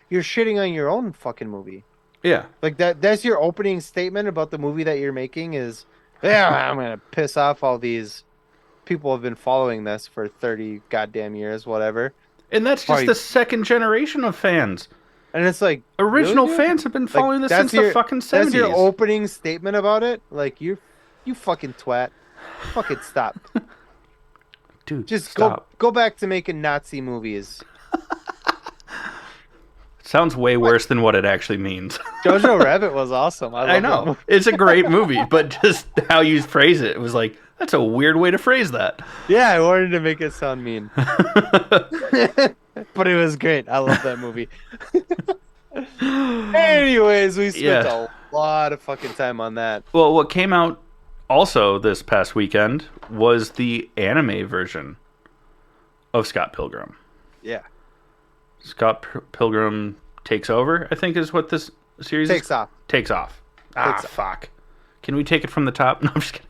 [SPEAKER 2] shitting on your own fucking movie.
[SPEAKER 1] Yeah.
[SPEAKER 2] Like that's your opening statement about the movie that you're making is Yeah, I'm gonna piss off all these people who have been following this for 30 goddamn years, whatever.
[SPEAKER 1] And that's just
[SPEAKER 2] Probably,
[SPEAKER 1] the second generation of fans.
[SPEAKER 2] and it's like, really,
[SPEAKER 1] Original
[SPEAKER 2] dude?
[SPEAKER 1] fans have been
[SPEAKER 2] Like
[SPEAKER 1] following this since the fucking
[SPEAKER 2] that's your
[SPEAKER 1] 70s.
[SPEAKER 2] opening statement about it? Like you fucking twat. Fucking stop.
[SPEAKER 1] Dude,
[SPEAKER 2] Just
[SPEAKER 1] stop.
[SPEAKER 2] go back to making Nazi movies.
[SPEAKER 1] Sounds way worse than what it actually means.
[SPEAKER 2] Jojo Rabbit was awesome. I
[SPEAKER 1] I
[SPEAKER 2] love that
[SPEAKER 1] know.
[SPEAKER 2] movie.
[SPEAKER 1] It's a great movie, but just how you phrase it, it was like, that's a weird way to phrase that.
[SPEAKER 2] Yeah, I wanted to make it sound mean. But it was great. I love that movie. Anyways, we spent
[SPEAKER 1] Yeah.
[SPEAKER 2] a lot of fucking time on that.
[SPEAKER 1] Well, what came out also this past weekend was the anime version of Scott Pilgrim.
[SPEAKER 2] Yeah.
[SPEAKER 1] Scott Pilgrim Takes Over, I think is what this series
[SPEAKER 2] Takes
[SPEAKER 1] is.
[SPEAKER 2] off.
[SPEAKER 1] Takes off.
[SPEAKER 2] Takes off.
[SPEAKER 1] Fuck. Can we take it from the top? No, I'm just kidding.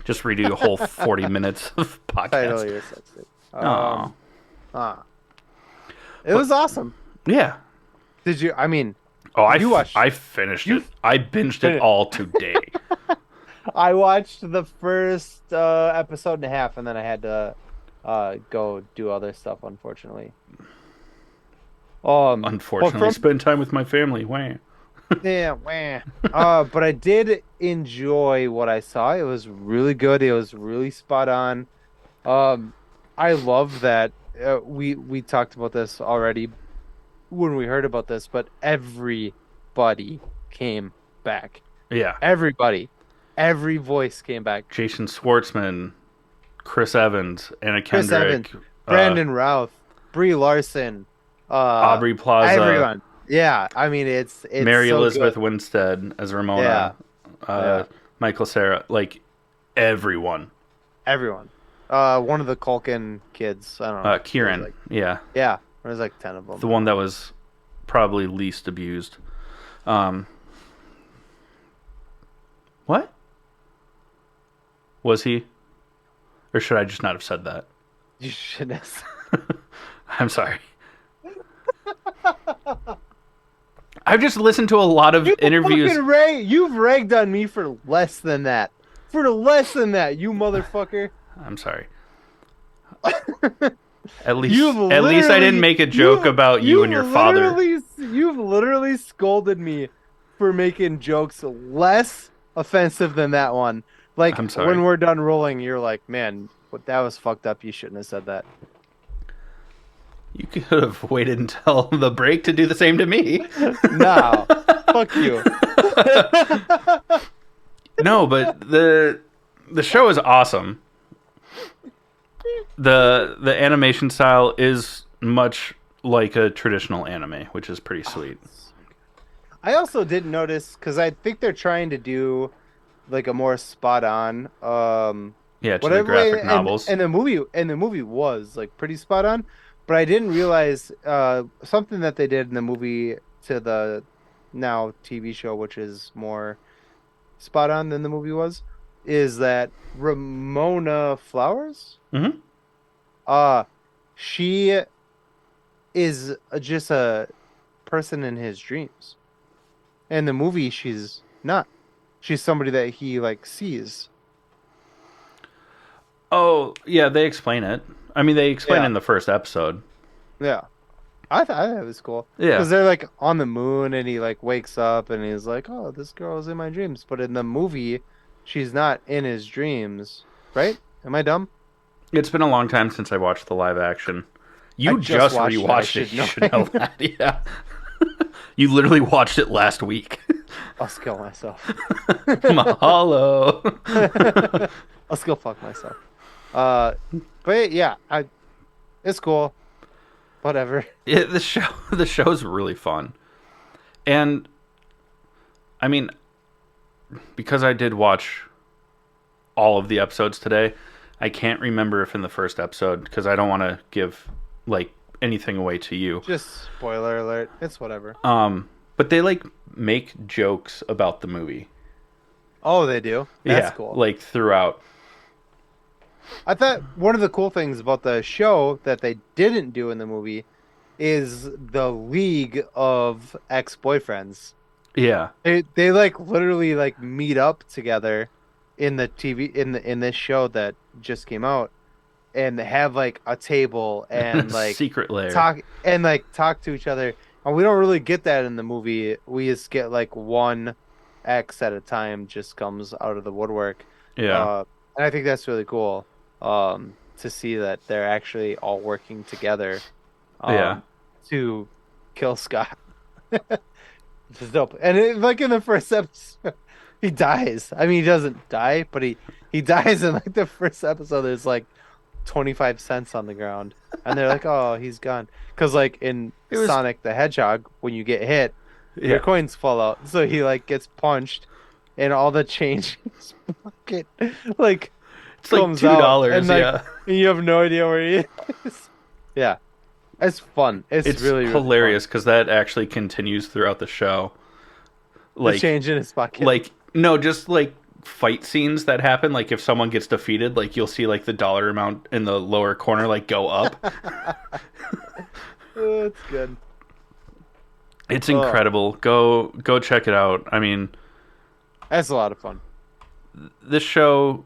[SPEAKER 1] Just redo a whole 40 minutes of
[SPEAKER 2] Title
[SPEAKER 1] podcast.
[SPEAKER 2] your sexy.
[SPEAKER 1] Oh.
[SPEAKER 2] It was awesome.
[SPEAKER 1] Yeah.
[SPEAKER 2] Did you? I mean,
[SPEAKER 1] Oh,
[SPEAKER 2] You watched-
[SPEAKER 1] I finished it. I binged it all today.
[SPEAKER 2] I watched the first episode and a half, and then I had to go do other stuff. Unfortunately.
[SPEAKER 1] Unfortunately, spend time with my family. Wah.
[SPEAKER 2] Yeah, wah. But I did enjoy what I saw. It was really good. It was really spot on. I love that we talked about this already when we heard about this, but everybody came back.
[SPEAKER 1] Yeah.
[SPEAKER 2] Everybody, every voice came back.
[SPEAKER 1] Jason Schwartzman, Chris Evans, Anna
[SPEAKER 2] Chris
[SPEAKER 1] Kendrick,
[SPEAKER 2] Evans, Brandon Routh, Brie Larson,
[SPEAKER 1] Aubrey Plaza,
[SPEAKER 2] everyone. Yeah, I mean it's
[SPEAKER 1] Mary
[SPEAKER 2] so
[SPEAKER 1] Elizabeth
[SPEAKER 2] good.
[SPEAKER 1] Winstead as Ramona,
[SPEAKER 2] Yeah.
[SPEAKER 1] Michael Cera, like everyone.
[SPEAKER 2] Everyone. One of the Culkin kids. I don't know.
[SPEAKER 1] Kieran,
[SPEAKER 2] Like,
[SPEAKER 1] yeah,
[SPEAKER 2] yeah, there's like 10 of them.
[SPEAKER 1] the one that was probably least abused. What? Was he? Or should I just not have said that?
[SPEAKER 2] You should have.
[SPEAKER 1] I'm sorry. I've just listened to a lot of interviews.
[SPEAKER 2] You've ragged on me for less than that. For less than that, you motherfucker.
[SPEAKER 1] I'm sorry. At least I didn't make a joke about you and your father.
[SPEAKER 2] You've literally scolded me for making jokes less offensive than that one. Like
[SPEAKER 1] I'm sorry.
[SPEAKER 2] when we're done rolling, you're like, man, that was fucked up. You shouldn't have said that.
[SPEAKER 1] You could have waited until the break to do the same to me.
[SPEAKER 2] No, fuck you.
[SPEAKER 1] No, but the show is awesome. The animation style is much like a traditional anime, which is pretty sweet.
[SPEAKER 2] I also didn't notice because I think they're trying to do like a more spot on
[SPEAKER 1] Yeah, to the graphic novels.
[SPEAKER 2] and the movie was like pretty spot on, but I didn't realize something that they did in the movie to the now TV show, which is more spot on than the movie was, is that Ramona Flowers,
[SPEAKER 1] Mhm.
[SPEAKER 2] she is just a person in his dreams. In the movie, she's not. She's somebody that he like sees.
[SPEAKER 1] Oh, yeah, they explain it. I mean, they explain it in the first episode.
[SPEAKER 2] Yeah, I thought it was cool.
[SPEAKER 1] Yeah.
[SPEAKER 2] Because they're like on the moon, and he like wakes up, and he's like, "Oh, this girl is in my dreams." But in the movie, she's not in his dreams, right? Am I dumb?
[SPEAKER 1] It's been a long time since I watched the live action. You
[SPEAKER 2] I
[SPEAKER 1] just
[SPEAKER 2] watched
[SPEAKER 1] rewatched
[SPEAKER 2] it.
[SPEAKER 1] it. You should know that. Yeah. You literally watched it last week.
[SPEAKER 2] I'll skill myself.
[SPEAKER 1] Mahalo.
[SPEAKER 2] I'll skill fuck myself. But yeah, it's cool. Whatever.
[SPEAKER 1] The show's really fun. And I mean, because I did watch all of the episodes today, I can't remember if in the first episode, because I don't want to give like anything away to you.
[SPEAKER 2] Just spoiler alert. It's whatever.
[SPEAKER 1] But they like make jokes about the movie.
[SPEAKER 2] Oh, they do? That's cool.
[SPEAKER 1] Like throughout.
[SPEAKER 2] I thought one of the cool things about the show that they didn't do in the movie is the league of ex-boyfriends.
[SPEAKER 1] Yeah.
[SPEAKER 2] They like literally like meet up together in the TV in this show that just came out, and have like a table and like
[SPEAKER 1] Secret lair.
[SPEAKER 2] talk to each other. And we don't really get that in the movie. We just get like one X at a time just comes out of the woodwork.
[SPEAKER 1] Yeah.
[SPEAKER 2] And I think that's really cool. To see that they're actually all working together
[SPEAKER 1] Yeah.
[SPEAKER 2] to kill Scott. Which is dope. And like in the first episode, he dies. I mean, he doesn't die, but he dies in like the first episode. There's like 25 cents on the ground, and they're like, "Oh, he's gone." Because like in
[SPEAKER 1] It was
[SPEAKER 2] Sonic the Hedgehog, when you get hit,
[SPEAKER 1] yeah.
[SPEAKER 2] your coins fall out. So he like gets punched, and all the change in his pocket like
[SPEAKER 1] It's like
[SPEAKER 2] comes out,
[SPEAKER 1] $2,
[SPEAKER 2] and like
[SPEAKER 1] yeah.
[SPEAKER 2] and you have no idea where he is. Yeah, it's fun. It's really
[SPEAKER 1] hilarious
[SPEAKER 2] really
[SPEAKER 1] because that actually continues throughout the show.
[SPEAKER 2] fun. The
[SPEAKER 1] Like
[SPEAKER 2] change in his pocket.
[SPEAKER 1] like no, just like fight scenes that happen. Like if someone gets defeated, like you'll see like the dollar amount in the lower corner like go up.
[SPEAKER 2] Oh, it's good.
[SPEAKER 1] It's incredible. Go check it out. I mean,
[SPEAKER 2] That's a lot of fun.
[SPEAKER 1] this show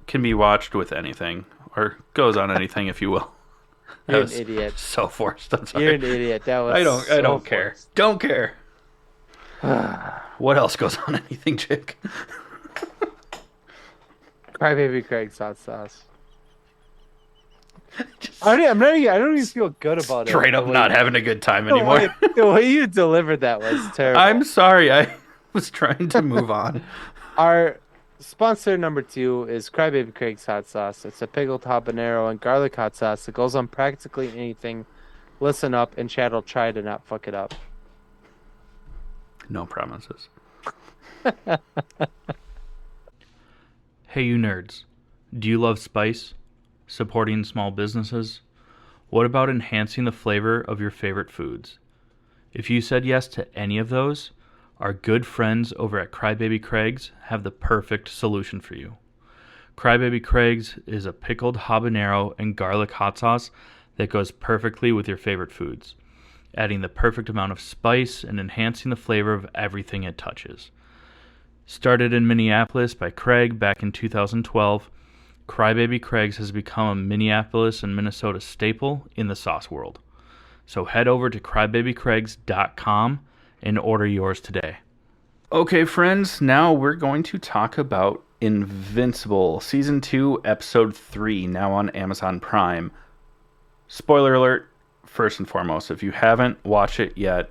[SPEAKER 1] can be watched with anything or goes on anything, if you will.
[SPEAKER 2] You're an idiot.
[SPEAKER 1] So forced. I'm sorry.
[SPEAKER 2] You're an idiot. That was
[SPEAKER 1] I don't care.
[SPEAKER 2] forced.
[SPEAKER 1] Don't care. What else goes on anything, Chick?
[SPEAKER 2] Crybaby Craig's hot sauce. I don't even feel good about it.
[SPEAKER 1] Straight up not having a good time anymore.
[SPEAKER 2] The way you delivered that was terrible.
[SPEAKER 1] I'm sorry. I was trying to move on.
[SPEAKER 2] Our sponsor number 2 is Crybaby Craig's hot sauce. It's a pickled habanero and garlic hot sauce that goes on practically anything. Listen up, and Chad will try to not fuck it up.
[SPEAKER 1] No promises. Hey, you nerds. Do you love spice? Supporting small businesses? What about enhancing the flavor of your favorite foods? If you said yes to any of those, our good friends over at Crybaby Craig's have the perfect solution for you. Crybaby Craig's is a pickled habanero and garlic hot sauce that goes perfectly with your favorite foods, adding the perfect amount of spice and enhancing the flavor of everything it touches. Started in Minneapolis by Craig back in 2012, Crybaby Craig's has become a Minneapolis and Minnesota staple in the sauce world. So head over to crybabycraigs.com and order yours today. Okay, friends, now we're going to talk about Invincible, Season 2, Episode 3, now on Amazon Prime. Spoiler alert, first and foremost, if you haven't watched it yet,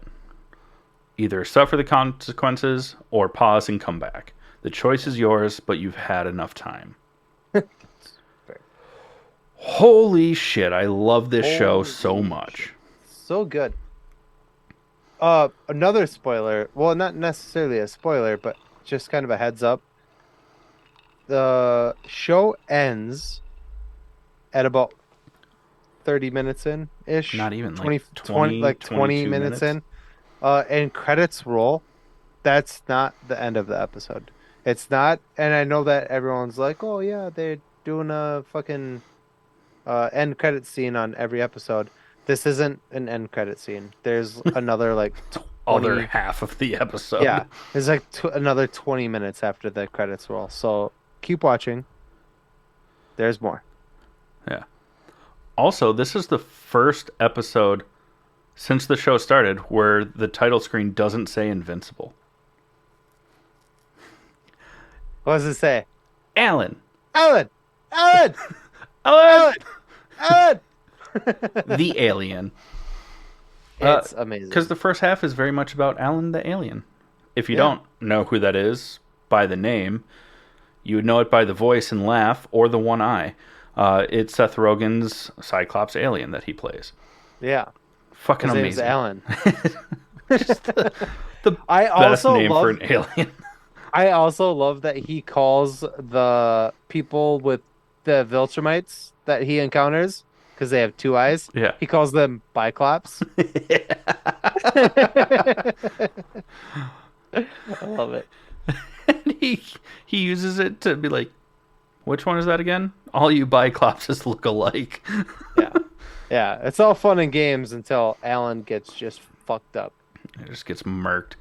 [SPEAKER 1] either suffer the consequences or pause and come back. The choice is yours, but you've had enough time. Holy shit, I love this show so much.
[SPEAKER 2] So good. Another spoiler. Well, not necessarily a spoiler, but just kind of a heads up. The show ends at about 30 minutes in ish.
[SPEAKER 1] Not even
[SPEAKER 2] 20 minutes in. And credits roll. That's not the end of the episode. It's not, and I know that everyone's like, "Oh yeah, they're doing a fucking end credit scene on every episode." This isn't an end credit scene. There's another like 20...
[SPEAKER 1] other half of the episode.
[SPEAKER 2] Yeah, there's like another 20 minutes after the credits roll. So keep watching. There's more.
[SPEAKER 1] Yeah. Also, this is the first episode since the show started where the title screen doesn't say Invincible.
[SPEAKER 2] What does it say?
[SPEAKER 1] Alan.
[SPEAKER 2] Alan! Alan!
[SPEAKER 1] Alan!
[SPEAKER 2] Alan!
[SPEAKER 1] The alien.
[SPEAKER 2] It's amazing.
[SPEAKER 1] Because the first half is very much about Alan the alien. If you don't know who that is by the name, you would know it by the voice and laugh or the one eye. It's Seth Rogen's Cyclops alien that he plays.
[SPEAKER 2] Yeah.
[SPEAKER 1] Fucking
[SPEAKER 2] His
[SPEAKER 1] amazing.
[SPEAKER 2] name's Alan.
[SPEAKER 1] Just the
[SPEAKER 2] I
[SPEAKER 1] best
[SPEAKER 2] also
[SPEAKER 1] name
[SPEAKER 2] love,
[SPEAKER 1] for an alien.
[SPEAKER 2] I also love that he calls the people with the Viltrumites that he encounters, because they have two eyes.
[SPEAKER 1] Yeah.
[SPEAKER 2] He calls them Biclops. I love it.
[SPEAKER 1] And he uses it to be like, which one is that again? All you Biclopses look alike.
[SPEAKER 2] Yeah. Yeah. It's all fun and games until Alan gets just fucked up.
[SPEAKER 1] It just gets murked.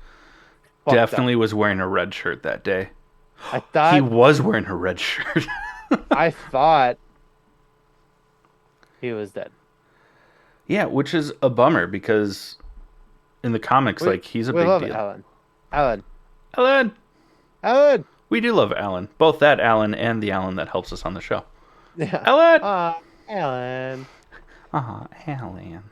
[SPEAKER 2] Fucked
[SPEAKER 1] Definitely
[SPEAKER 2] up.
[SPEAKER 1] was wearing a red shirt that day.
[SPEAKER 2] I
[SPEAKER 1] He
[SPEAKER 2] thought
[SPEAKER 1] was wearing a red shirt.
[SPEAKER 2] I thought he was dead.
[SPEAKER 1] Yeah, which is a bummer because in the comics,
[SPEAKER 2] We
[SPEAKER 1] like, he's a
[SPEAKER 2] we
[SPEAKER 1] big
[SPEAKER 2] love
[SPEAKER 1] deal.
[SPEAKER 2] Alan. Alan.
[SPEAKER 1] Alan!
[SPEAKER 2] Alan.
[SPEAKER 1] We do love Alan. Both that Alan and the Alan that helps us on the show.
[SPEAKER 2] Yeah.
[SPEAKER 1] Alan!
[SPEAKER 2] Alan.
[SPEAKER 1] Aw, Alan.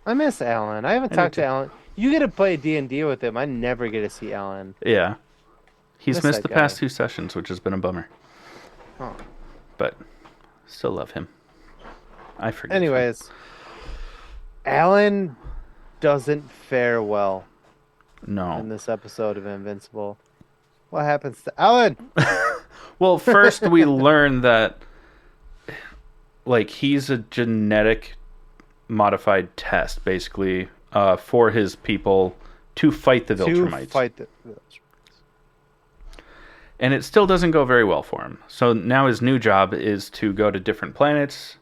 [SPEAKER 2] I miss Alan. I haven't
[SPEAKER 1] I do
[SPEAKER 2] talked to
[SPEAKER 1] too.
[SPEAKER 2] Alan. You get to play D&D with him. I never get to see Alan.
[SPEAKER 1] Yeah. He's
[SPEAKER 2] Miss
[SPEAKER 1] missed
[SPEAKER 2] that
[SPEAKER 1] the
[SPEAKER 2] guy.
[SPEAKER 1] past 2 sessions, which has been a bummer.
[SPEAKER 2] Oh.
[SPEAKER 1] But still love him. I forgive him.
[SPEAKER 2] Anyways, Alan doesn't fare well
[SPEAKER 1] No.
[SPEAKER 2] in this episode of Invincible. What happens to Alan?
[SPEAKER 1] Well, first we learn that, like, he's a genetic modified test, basically, for his people to fight the
[SPEAKER 2] To
[SPEAKER 1] Viltrumites.
[SPEAKER 2] fight the
[SPEAKER 1] And it still doesn't go very well for him. So now his new job is to go to different planets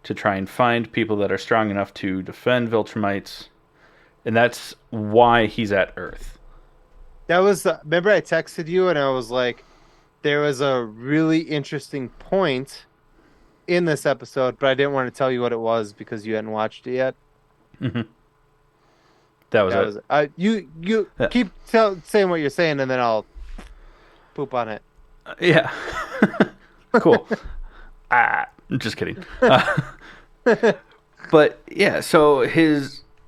[SPEAKER 1] to try and find people that are strong enough to defend Viltrumites. And that's why he's at Earth.
[SPEAKER 2] That was remember I texted you and I was like, there was a really interesting point in this episode, but I didn't want to tell you what it was because you hadn't watched it yet.
[SPEAKER 1] Mm-hmm. That was
[SPEAKER 2] That
[SPEAKER 1] it.
[SPEAKER 2] was you
[SPEAKER 1] Yeah.
[SPEAKER 2] keep saying what you're saying and then I'll poop on it.
[SPEAKER 1] Yeah. Cool. Just kidding. But yeah, so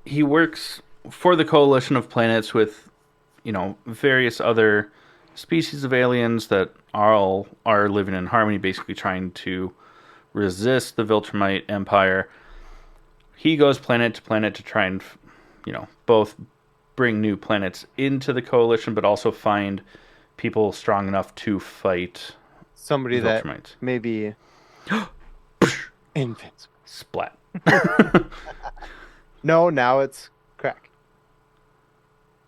[SPEAKER 1] he works for the coalition of planets with, various other species of aliens that are living in harmony, basically trying to resist the Viltrumite Empire. He goes planet to planet to try and, both bring new planets into the coalition, but also find people strong enough to fight
[SPEAKER 2] Somebody that
[SPEAKER 1] Viltrumites.
[SPEAKER 2] maybe invincible.
[SPEAKER 1] Splat.
[SPEAKER 2] No, now it's crack.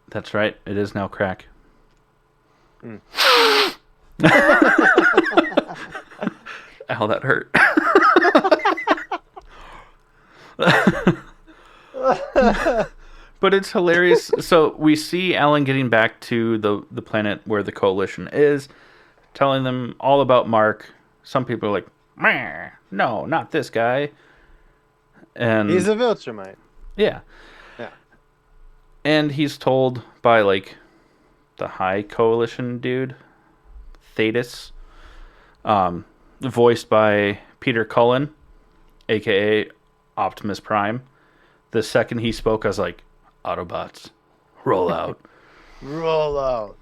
[SPEAKER 1] That's right. It is now crack.
[SPEAKER 2] Mm.
[SPEAKER 1] Ow, that hurt. But it's hilarious. So we see Alan getting back to the planet where the coalition is, telling them all about Mark. Some people are like, "Meh, no, not this guy." And
[SPEAKER 2] He's a Viltrumite.
[SPEAKER 1] yeah.
[SPEAKER 2] Yeah.
[SPEAKER 1] And he's told by, like, the High Coalition dude, Thetis, voiced by Peter Cullen, a.k.a. Optimus Prime. The second he spoke, I was like, Autobots, roll out.
[SPEAKER 2] Roll out.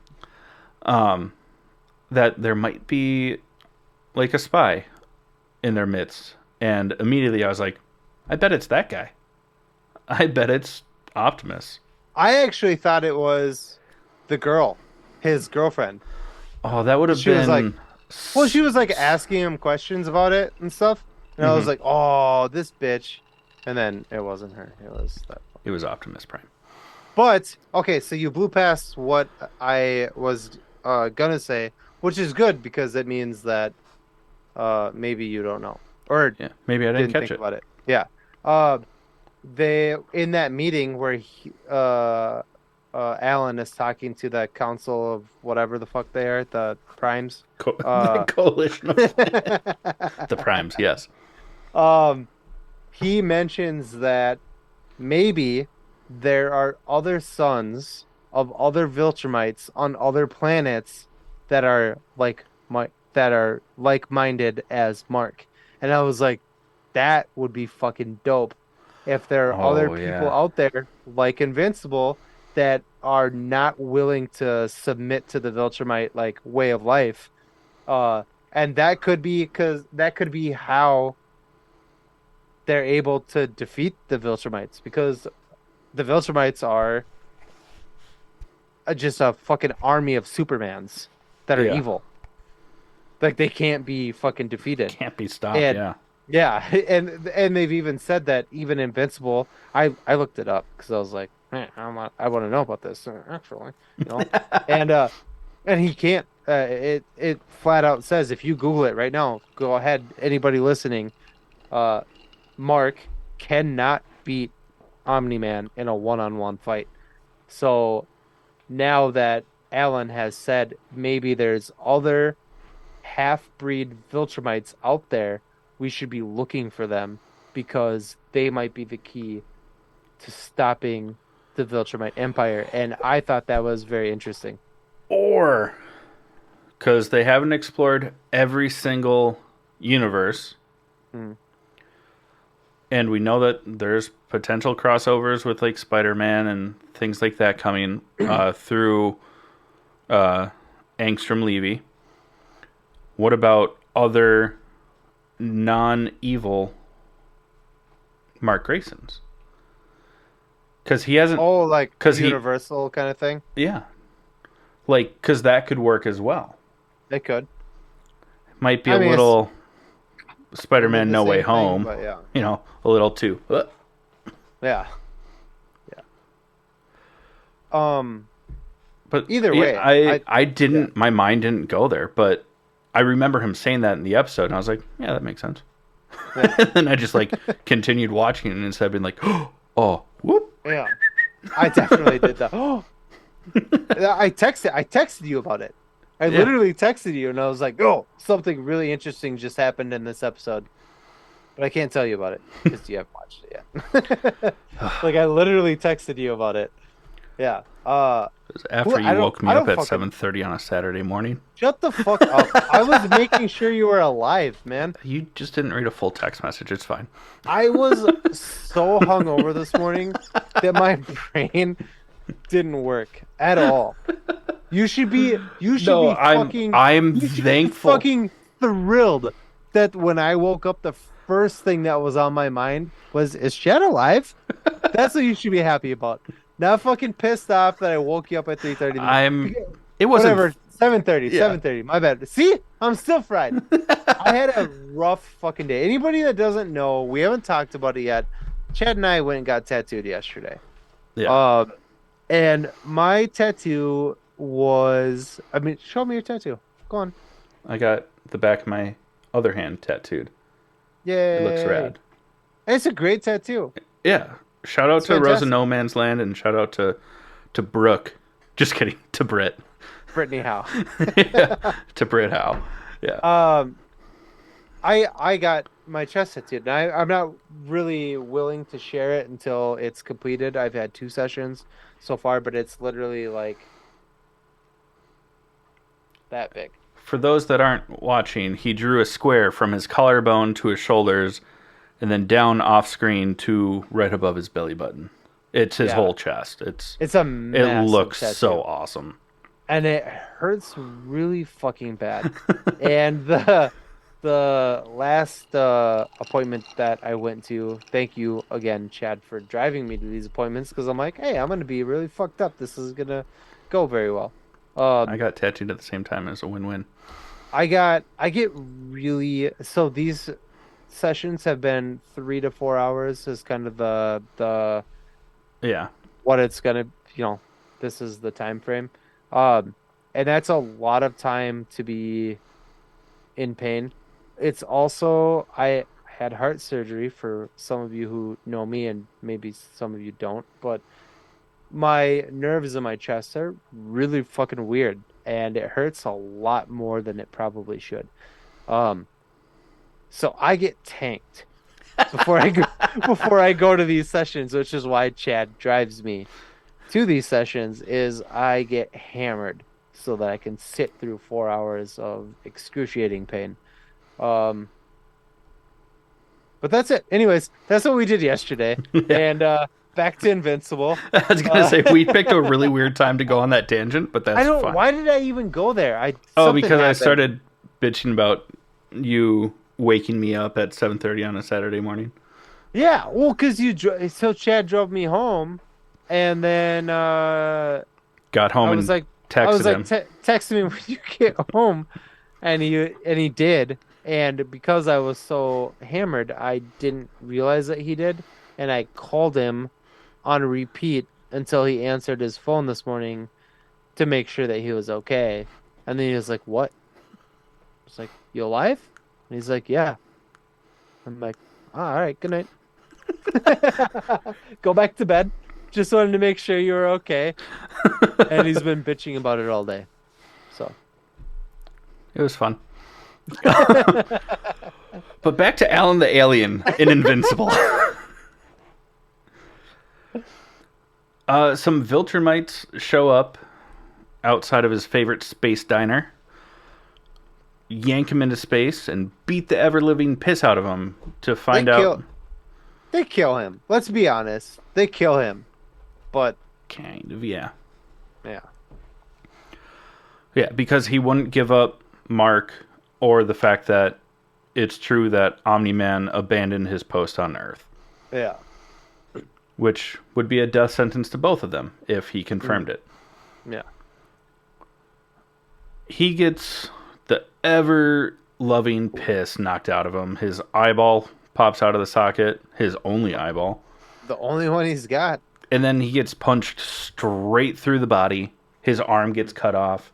[SPEAKER 1] That there might be, like, a spy in their midst. And immediately I was like, I bet it's that guy. I bet it's Optimus.
[SPEAKER 2] I actually thought it was the girl, his girlfriend.
[SPEAKER 1] Oh, that would have
[SPEAKER 2] She was
[SPEAKER 1] been...
[SPEAKER 2] Well, she was like asking him questions about it and stuff. And I was like, oh, this bitch. And then it wasn't her. It was that.
[SPEAKER 1] It was Optimus Prime.
[SPEAKER 2] But, okay, so you blew past what I was gonna say, which is good because it means that maybe you don't know. Or
[SPEAKER 1] Yeah, maybe I didn't catch
[SPEAKER 2] think
[SPEAKER 1] it.
[SPEAKER 2] about it. Yeah. They, in that meeting where Alan is talking to the council of whatever the fuck they are, the primes.
[SPEAKER 1] The coalition of the primes, yes.
[SPEAKER 2] He mentions that maybe there are other sons of other Viltrumites on other planets that are like-minded as Mark. And I was like, that would be fucking dope if there are other people out there like Invincible that are not willing to submit to the Viltrumite like way of life. And that could be how they're able to defeat the Viltrumites, because the Viltrumites are just a fucking army of Supermans that are evil. Like, they can't be fucking defeated.
[SPEAKER 1] Can't be stopped,
[SPEAKER 2] And- Yeah, and they've even said that even Invincible. I looked it up because I was like, man, I want to know about this actually, and he can't. It flat out says, if you Google it right now, go ahead. Anybody listening, Mark cannot beat Omni-Man in a one-on-one fight. So now that Alan has said maybe there's other half-breed Viltrumites out there. We should be looking for them because they might be the key to stopping the Viltrumite Empire. And I thought that was very interesting.
[SPEAKER 1] Or because they haven't explored every single universe,
[SPEAKER 2] Hmm.
[SPEAKER 1] and we know that there's potential crossovers with like Spider-Man and things like that coming through Angstrom Levy. What about other non-evil Mark Graysons? Because he hasn't.
[SPEAKER 2] Oh, like
[SPEAKER 1] Because
[SPEAKER 2] Universal kind of thing?
[SPEAKER 1] yeah, like because that could work as well.
[SPEAKER 2] They could.
[SPEAKER 1] Might be
[SPEAKER 2] I
[SPEAKER 1] a
[SPEAKER 2] mean,
[SPEAKER 1] little
[SPEAKER 2] it's
[SPEAKER 1] Spider-Man
[SPEAKER 2] the
[SPEAKER 1] No Way
[SPEAKER 2] same thing,
[SPEAKER 1] Home.
[SPEAKER 2] but yeah.
[SPEAKER 1] You know, a little too.
[SPEAKER 2] Yeah. Yeah. Um,
[SPEAKER 1] But
[SPEAKER 2] either
[SPEAKER 1] yeah,
[SPEAKER 2] way,
[SPEAKER 1] I didn't.
[SPEAKER 2] yeah.
[SPEAKER 1] My mind didn't go there, but I remember him saying that in the episode, and I was like, yeah, that makes sense.
[SPEAKER 2] Yeah.
[SPEAKER 1] And I just like continued watching it instead of being like, oh, whoop.
[SPEAKER 2] Yeah. I definitely did that. Oh, I texted you about it. I
[SPEAKER 1] Yeah.
[SPEAKER 2] literally texted you and I was like, "Oh, something really interesting just happened in this episode." But I can't tell you about it because you haven't watched it yet. Like I literally texted you about it. Yeah.
[SPEAKER 1] It was after you woke me
[SPEAKER 2] I
[SPEAKER 1] up
[SPEAKER 2] don't
[SPEAKER 1] at
[SPEAKER 2] fucking
[SPEAKER 1] 7:30 on a Saturday morning.
[SPEAKER 2] shut the fuck up. I was making sure you were alive, man.
[SPEAKER 1] You just didn't read a full text message. It's fine.
[SPEAKER 2] I was so hungover this morning that my brain didn't work at all. You should be
[SPEAKER 1] No, I'm
[SPEAKER 2] you should be
[SPEAKER 1] thankful.
[SPEAKER 2] fucking thrilled that when I woke up the first thing that was on my mind was, is Chad alive? That's what you should be happy about. Not fucking pissed off that I woke you up at 3:30.
[SPEAKER 1] It wasn't.
[SPEAKER 2] Whatever. 7:30.
[SPEAKER 1] Yeah.
[SPEAKER 2] 7:30. My bad. See? I'm still fried. I had a rough fucking day. Anybody that doesn't know, we haven't talked about it yet. Chad and I went and got tattooed yesterday.
[SPEAKER 1] Yeah.
[SPEAKER 2] And my tattoo was, I mean, show me your tattoo. Go on.
[SPEAKER 1] I got the back of my other hand tattooed.
[SPEAKER 2] Yay.
[SPEAKER 1] It looks rad.
[SPEAKER 2] It's a great tattoo.
[SPEAKER 1] Yeah. Shout out
[SPEAKER 2] It's
[SPEAKER 1] to Rosa
[SPEAKER 2] fantastic.
[SPEAKER 1] No Man's Land and shout out to Brooke. Just kidding. To Britt.
[SPEAKER 2] Brittany Howe.
[SPEAKER 1] Yeah. To Britt Howe. Yeah.
[SPEAKER 2] I got my chest tattooed, and I'm not really willing to share it until it's completed. I've had 2 sessions so far, but it's literally like that big.
[SPEAKER 1] For those that aren't watching, he drew a square from his collarbone to his shoulders and then down off screen to right above his belly button. It's his
[SPEAKER 2] Yeah.
[SPEAKER 1] whole chest.
[SPEAKER 2] It's a
[SPEAKER 1] It
[SPEAKER 2] massive
[SPEAKER 1] looks
[SPEAKER 2] tattoo.
[SPEAKER 1] so awesome.
[SPEAKER 2] And it hurts really fucking bad. And the last appointment that I went to, thank you again, Chad, for driving me to these appointments, because I'm like, hey, I'm gonna be really fucked up. This is gonna go very well.
[SPEAKER 1] I got tattooed at the same time as a win-win.
[SPEAKER 2] I get really, so these sessions have been 3 to 4 hours is kind of the
[SPEAKER 1] Yeah.
[SPEAKER 2] what it's gonna, this is the time frame. And that's a lot of time to be in pain. It's also, I had heart surgery, for some of you who know me and maybe some of you don't, but my nerves in my chest are really fucking weird and it hurts a lot more than it probably should. So I get tanked before I go to these sessions, which is why Chad drives me to these sessions, is I get hammered so that I can sit through 4 hours of excruciating pain. But that's it. Anyways, that's what we did yesterday. And back to Invincible.
[SPEAKER 1] I was gonna say we picked a really weird time to go on that tangent, but that's
[SPEAKER 2] I don't.
[SPEAKER 1] fine.
[SPEAKER 2] Why did I even go there?
[SPEAKER 1] Because I
[SPEAKER 2] happened.
[SPEAKER 1] started bitching about you waking me up at 7:30 on a Saturday morning.
[SPEAKER 2] Yeah, well, because so Chad drove me home, and then
[SPEAKER 1] Got home and texted him.
[SPEAKER 2] Text me when you get home, and he did. And because I was so hammered, I didn't realize that he did, and I called him on repeat until he answered his phone this morning to make sure that he was okay. And then he was like, "What?" I was like, "You alive?" And he's like, "Yeah." I'm like, "Oh, all right, good night." Go back to bed. Just wanted to make sure you were okay. And he's been bitching about it all day. So.
[SPEAKER 1] It was fun. But back to Alan the Alien in Invincible. Some Viltrumites show up outside of his favorite space diner, yank him into space, and beat the ever-living piss out of him to find out...
[SPEAKER 2] They kill him. Let's be honest. They kill him. But...
[SPEAKER 1] Kind of, yeah.
[SPEAKER 2] Yeah.
[SPEAKER 1] Yeah, because he wouldn't give up Mark or the fact that it's true that Omni-Man abandoned his post on Earth.
[SPEAKER 2] Yeah.
[SPEAKER 1] Which would be a death sentence to both of them if he confirmed it.
[SPEAKER 2] Yeah.
[SPEAKER 1] He gets the ever-loving piss knocked out of him. His eyeball pops out of the socket. His only eyeball.
[SPEAKER 2] The only one he's got.
[SPEAKER 1] And then he gets punched straight through the body. His arm gets cut off.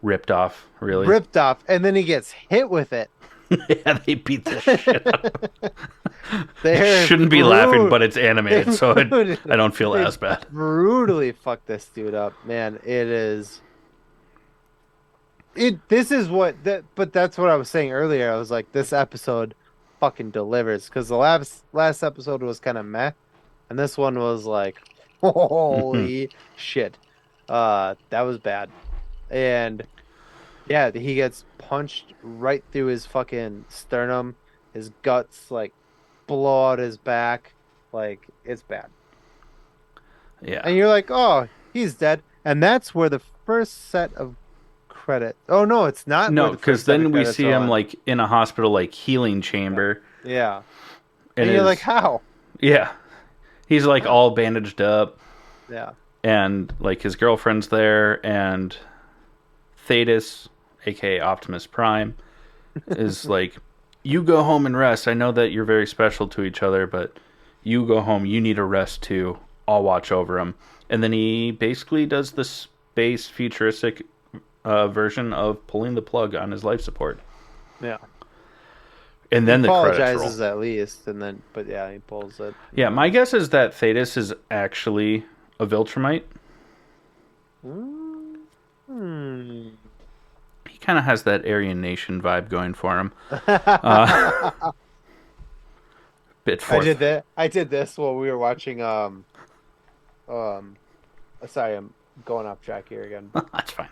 [SPEAKER 1] Ripped off, really.
[SPEAKER 2] Ripped off. And then he gets hit with it.
[SPEAKER 1] Yeah, they beat the shit out of him. They shouldn't be laughing, but it's animated, so I don't feel as bad.
[SPEAKER 2] Brutally fuck this dude up. Man, it is... This is what... But that's what I was saying earlier. I was like, this episode fucking delivers. Because the last episode was kind of meh. And this one was like, holy shit. That was bad. And yeah, he gets punched right through his fucking sternum. His guts like blow out his back. Like, it's bad.
[SPEAKER 1] Yeah.
[SPEAKER 2] And you're like, oh, he's dead. And that's where the first set of credits. Oh no, it's not.
[SPEAKER 1] No, because then we see him like in a hospital, like healing chamber.
[SPEAKER 2] Yeah. And you're like, how?
[SPEAKER 1] Yeah. He's like all bandaged up.
[SPEAKER 2] Yeah.
[SPEAKER 1] And like his girlfriend's there, and Thetis, aka Optimus Prime, is like, you go home and rest. I know that you're very special to each other, but you go home. You need a rest too. I'll watch over him. And then he basically does the space futuristic version of pulling the plug on his life support.
[SPEAKER 2] Yeah.
[SPEAKER 1] And then
[SPEAKER 2] he
[SPEAKER 1] the credits roll.
[SPEAKER 2] Apologizes at least, and then, but yeah, he pulls it.
[SPEAKER 1] Yeah, my guess is that Thetis is actually a Viltrumite. He kind of has that Aryan Nation vibe going for him. Bit forth.
[SPEAKER 2] I did this while we were watching. Sorry, I'm going off track here again.
[SPEAKER 1] That's fine.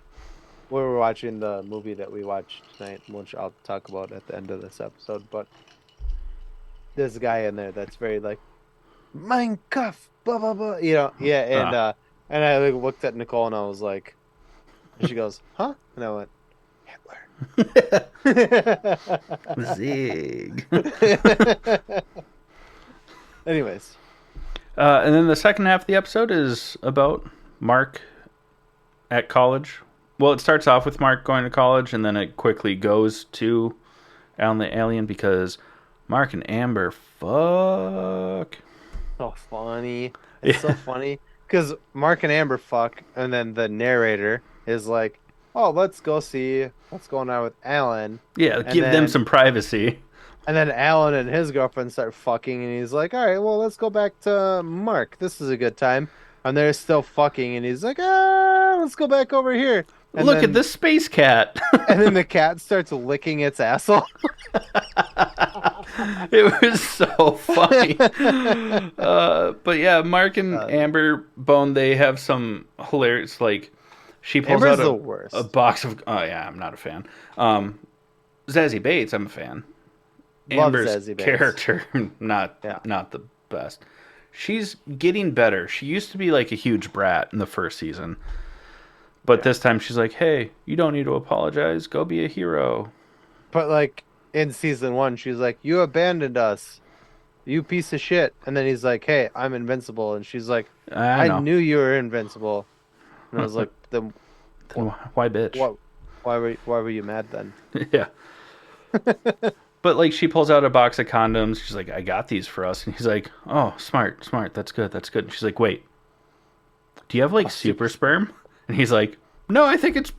[SPEAKER 2] We were watching the movie that we watched tonight, which I'll talk about at the end of this episode. But there's a guy in there that's very like, Mein Kampf, blah blah blah. You know, yeah, and I like, looked at Nicole and I was like, and she goes, huh? And I went, Hitler.
[SPEAKER 1] Zig.
[SPEAKER 2] Anyways.
[SPEAKER 1] And then the second half of the episode is about Mark at college. Well, it starts off with Mark going to college, and then it quickly goes to Alan the Alien because Mark and Amber fuck.
[SPEAKER 2] So funny. It's so funny. Because Mark and Amber fuck, and then the narrator is like, oh, let's go see what's going on with Alan.
[SPEAKER 1] Yeah, give them some privacy.
[SPEAKER 2] And then Alan and his girlfriend start fucking, and he's like, all right, well, let's go back to Mark. This is a good time. And they're still fucking, and he's like, let's go back over here. And
[SPEAKER 1] look at this space cat.
[SPEAKER 2] And then the cat starts licking its asshole.
[SPEAKER 1] It was so funny. But yeah, Mark and Amber Bone, they have some hilarious, like, she pulls
[SPEAKER 2] Amber's
[SPEAKER 1] out a box of... Oh, yeah, I'm not a fan. Zazie Bates, I'm a fan.
[SPEAKER 2] Love
[SPEAKER 1] Amber's
[SPEAKER 2] Zazie Bates.
[SPEAKER 1] character, not the best. She's getting better. She used to be like a huge brat in the first season. But this time she's like, hey, you don't need to apologize. Go be a hero.
[SPEAKER 2] But like in season 1, she's like, you abandoned us. You piece of shit. And then he's like, hey, I'm invincible. And she's like, I knew you were invincible. And I was like, then
[SPEAKER 1] why bitch?
[SPEAKER 2] Why were you mad then?
[SPEAKER 1] Yeah. But like she pulls out a box of condoms. She's like, I got these for us. And he's like, oh, smart. That's good. And she's like, wait, do you have like super sperm? And he's like, no, I think it's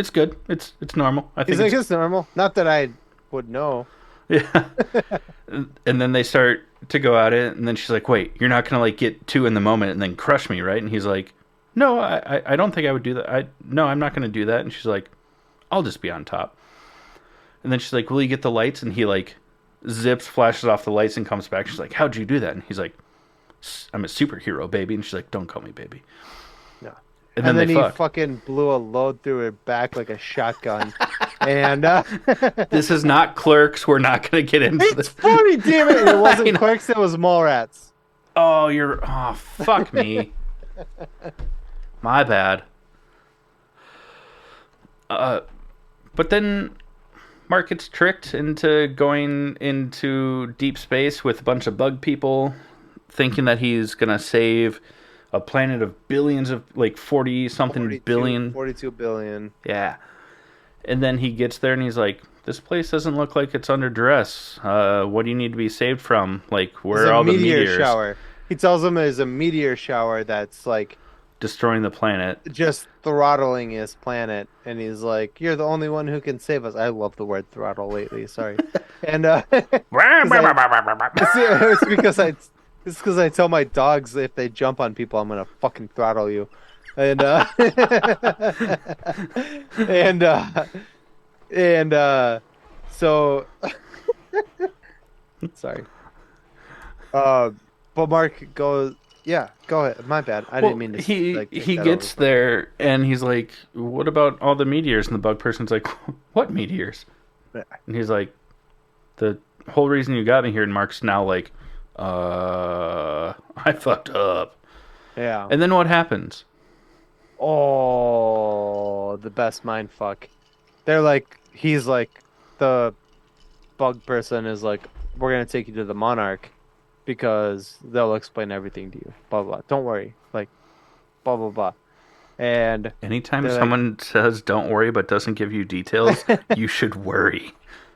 [SPEAKER 1] good. It's normal. I think
[SPEAKER 2] it's normal. Not that I would know.
[SPEAKER 1] Yeah. And then they start to go at it, and then she's like, "Wait, you're not gonna like get two in the moment and then crush me, right?" And he's like, "No, I don't think I would do that. No, I'm not gonna do that." And she's like, "I'll just be on top." And then she's like, "Will you get the lights?" And he like zips, flashes off the lights, and comes back. She's like, "How'd you do that?" And he's like, "I'm a superhero, baby." And she's like, "Don't call me baby."
[SPEAKER 2] No.
[SPEAKER 1] And then they
[SPEAKER 2] he
[SPEAKER 1] fuck.
[SPEAKER 2] fucking blew a load through her back like a shotgun. And
[SPEAKER 1] This is not Clerks. We're not going to get into
[SPEAKER 2] it's
[SPEAKER 1] this.
[SPEAKER 2] funny, damn it! It
[SPEAKER 1] I
[SPEAKER 2] wasn't
[SPEAKER 1] know.
[SPEAKER 2] Clerks, it was Mallrats.
[SPEAKER 1] Oh, fuck me. My bad. But then Mark gets tricked into going into deep space with a bunch of bug people, thinking that he's going to save a planet of billions of, like, 40-something billion.
[SPEAKER 2] 42 billion.
[SPEAKER 1] Yeah. And then he gets there and he's like, "This place doesn't look like it's under duress. What do you need to be saved from? Like, where are all the meteors?"
[SPEAKER 2] Shower. He tells him there's a meteor shower that's like
[SPEAKER 1] Destroying the planet.
[SPEAKER 2] just throttling his planet, and he's like, "You're the only one who can save us." I love the word throttle lately. Sorry, and it's because I tell my dogs if they jump on people, I'm gonna fucking throttle you, and so sorry. But Mark goes, yeah, go ahead. My bad. I didn't mean to.
[SPEAKER 1] He gets there and he's like, "What about all the meteors?" And the bug person's like, "What meteors?" And he's like, "The whole reason you got me here." And Mark's now like, I fucked up."
[SPEAKER 2] Yeah.
[SPEAKER 1] And then what happens?
[SPEAKER 2] Oh, the best mind fuck. They're like, he's like, the bug person is like, "We're gonna take you to the Monarch because they'll explain everything to you." Blah blah. Don't worry. Like, blah blah blah. And
[SPEAKER 1] anytime someone says "don't worry" but doesn't give you details, you should worry.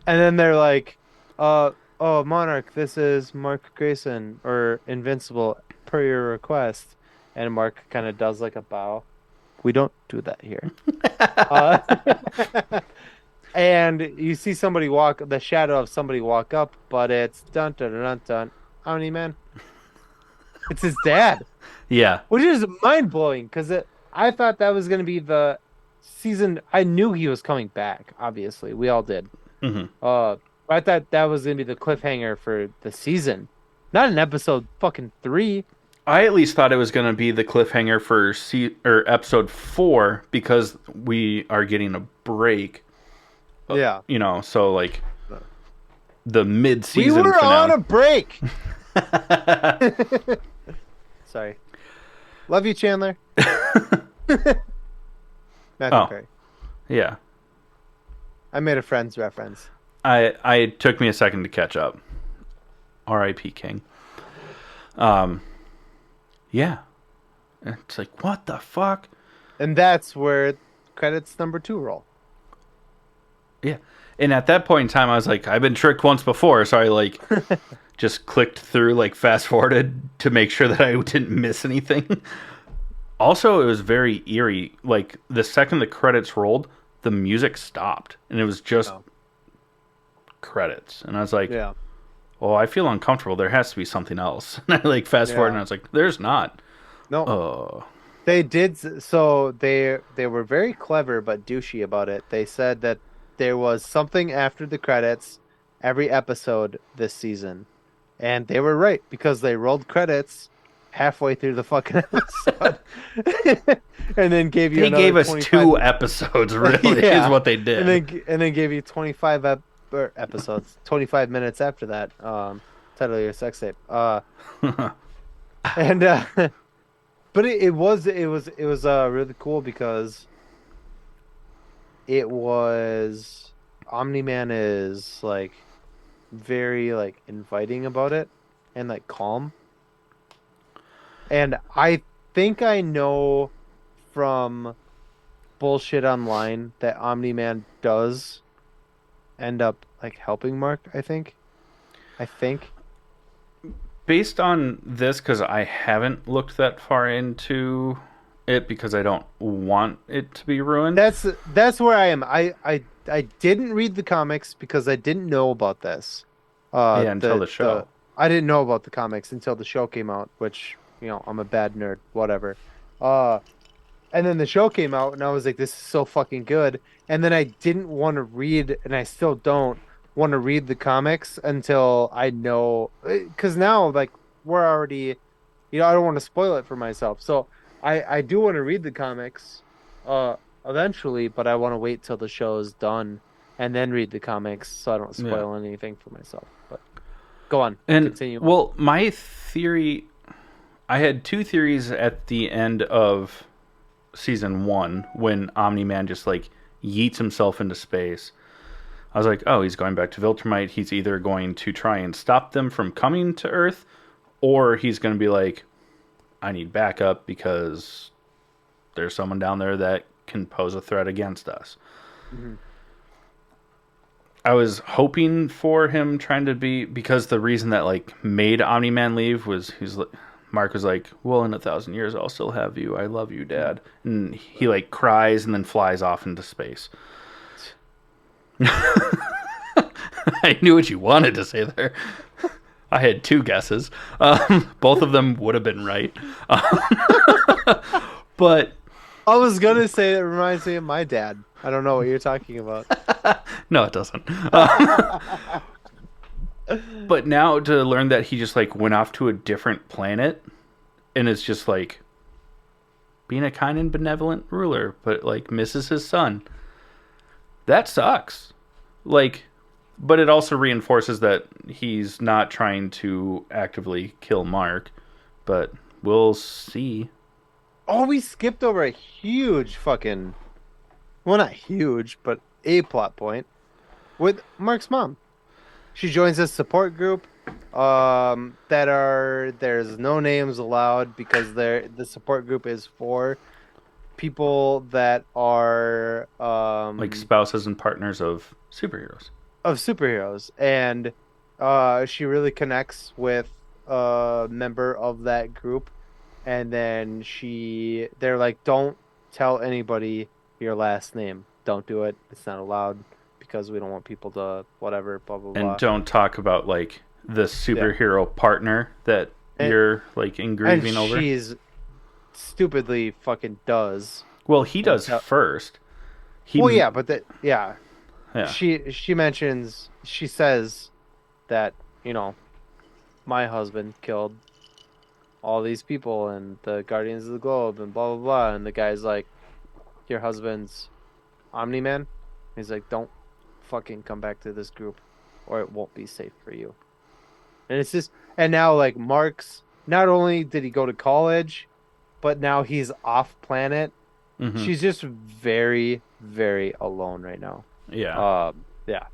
[SPEAKER 2] And then they're like, "Oh, Monarch, this is Mark Grayson or Invincible per your request." And Mark kind of does like a bow. "We don't do that here." And you see somebody the shadow of somebody walk up, but it's dun dun dun dun. Omni-Man. It's his dad.
[SPEAKER 1] Yeah.
[SPEAKER 2] Which is mind blowing because I thought that was going to be the season. I knew he was coming back. Obviously, we all did.
[SPEAKER 1] Mm-hmm.
[SPEAKER 2] I thought that was going to be the cliffhanger for the season, not in episode fucking 3.
[SPEAKER 1] I at least thought it was going to be the cliffhanger for episode 4 because we are getting a break.
[SPEAKER 2] Yeah.
[SPEAKER 1] You know, so like the mid-season
[SPEAKER 2] we were
[SPEAKER 1] finale.
[SPEAKER 2] on a break. Sorry. Love you, Chandler. Matthew Perry.
[SPEAKER 1] Yeah.
[SPEAKER 2] I made a Friends reference.
[SPEAKER 1] I took me a second to catch up. R.I.P. King. Yeah. It's like, what the fuck?
[SPEAKER 2] And that's where credits number 2 roll.
[SPEAKER 1] Yeah. And at that point in time, I was like, I've been tricked once before, so I like just clicked through, like fast forwarded to make sure that I didn't miss anything. Also, it was very eerie. Like the second the credits rolled, the music stopped, and it was just credits. And I was like,
[SPEAKER 2] yeah.
[SPEAKER 1] "Oh, I feel uncomfortable. There has to be something else." And I like fast forward, and I was like, "There's not."
[SPEAKER 2] No.
[SPEAKER 1] Oh.
[SPEAKER 2] They did. So they were very clever but douchey about it. They said that there was something after the credits every episode this season. And they were right because they rolled credits halfway through the fucking episode. And then gave you
[SPEAKER 1] They gave us 2 episodes, really, is what they did.
[SPEAKER 2] And then gave you 25 episodes, 25 minutes after that. Title of your sex tape. And but it was really cool because it was Omni-Man is like very like inviting about it and like calm. And I think I know from bullshit online that Omni-Man does end up like helping Mark, I think.
[SPEAKER 1] Based on this, because I haven't looked that far into it because I don't want it to be ruined.
[SPEAKER 2] That's where I am. I didn't read the comics because I didn't know about this.
[SPEAKER 1] Until the show.
[SPEAKER 2] I didn't know about the comics until the show came out, which, I'm a bad nerd, whatever. Uh, and then the show came out, and I was like, this is so fucking good. And then I didn't want to read, and I still don't want to read the comics until I know, because now, like, we're already, I don't want to spoil it for myself. So I do want to read the comics, uh, eventually, but I want to wait till the show is done and then read the comics so I don't
[SPEAKER 1] Yeah.
[SPEAKER 2] spoil anything for myself. But go on,
[SPEAKER 1] And
[SPEAKER 2] continue on.
[SPEAKER 1] well, my theory, I had two theories at the end of season 1 when Omni-Man just like yeets himself into space. I was like, oh, he's going back to Viltrumite. He's either going to try and stop them from coming to Earth, or he's going to be like, I need backup because there's someone down there that can pose a threat against us.
[SPEAKER 2] Mhm.
[SPEAKER 1] I was hoping for him trying to be, because the reason that like made Omni-Man leave was Mark was like, well, in 1,000 years I'll still have you. I love you, Dad. And he like cries and then flies off into space. I knew what you wanted to say there. I had two guesses. Both of them would have been right. But
[SPEAKER 2] I was gonna say it reminds me of my dad. I don't know what you're talking about.
[SPEAKER 1] no, it doesn't. But now to learn that he just like went off to a different planet and is just like being a kind and benevolent ruler, but like misses his son. That sucks. Like, but it also reinforces that he's not trying to actively kill Mark, but we'll see.
[SPEAKER 2] Oh, we skipped over a huge fucking, well, not huge, but a plot point with Mark's mom. She joins a support group. There's no names allowed because the support group is for people that are
[SPEAKER 1] Like spouses and partners of superheroes.
[SPEAKER 2] of superheroes, and she really connects with a member of that group, and then they're like, don't tell anybody your last name, don't do it, it's not allowed because we don't want people to whatever, blah blah
[SPEAKER 1] And
[SPEAKER 2] blah.
[SPEAKER 1] don't talk about like the
[SPEAKER 2] Yeah,
[SPEAKER 1] superhero partner that
[SPEAKER 2] and,
[SPEAKER 1] you're like in grieving over.
[SPEAKER 2] she's stupidly fucking does.
[SPEAKER 1] Well, he
[SPEAKER 2] And
[SPEAKER 1] does
[SPEAKER 2] tell
[SPEAKER 1] first.
[SPEAKER 2] Well, yeah, but yeah,
[SPEAKER 1] Yeah.
[SPEAKER 2] she says that, my husband killed all these people and the Guardians of the Globe and blah blah blah, and the guy's like, your husband's Omni-Man. He's like, don't fucking come back to this group or it won't be safe for you. And it's just, and now like Mark's, not only did he go to college, but now he's off planet.
[SPEAKER 1] Mm-hmm.
[SPEAKER 2] She's just very, very alone right now.
[SPEAKER 1] Yeah.
[SPEAKER 2] Yeah.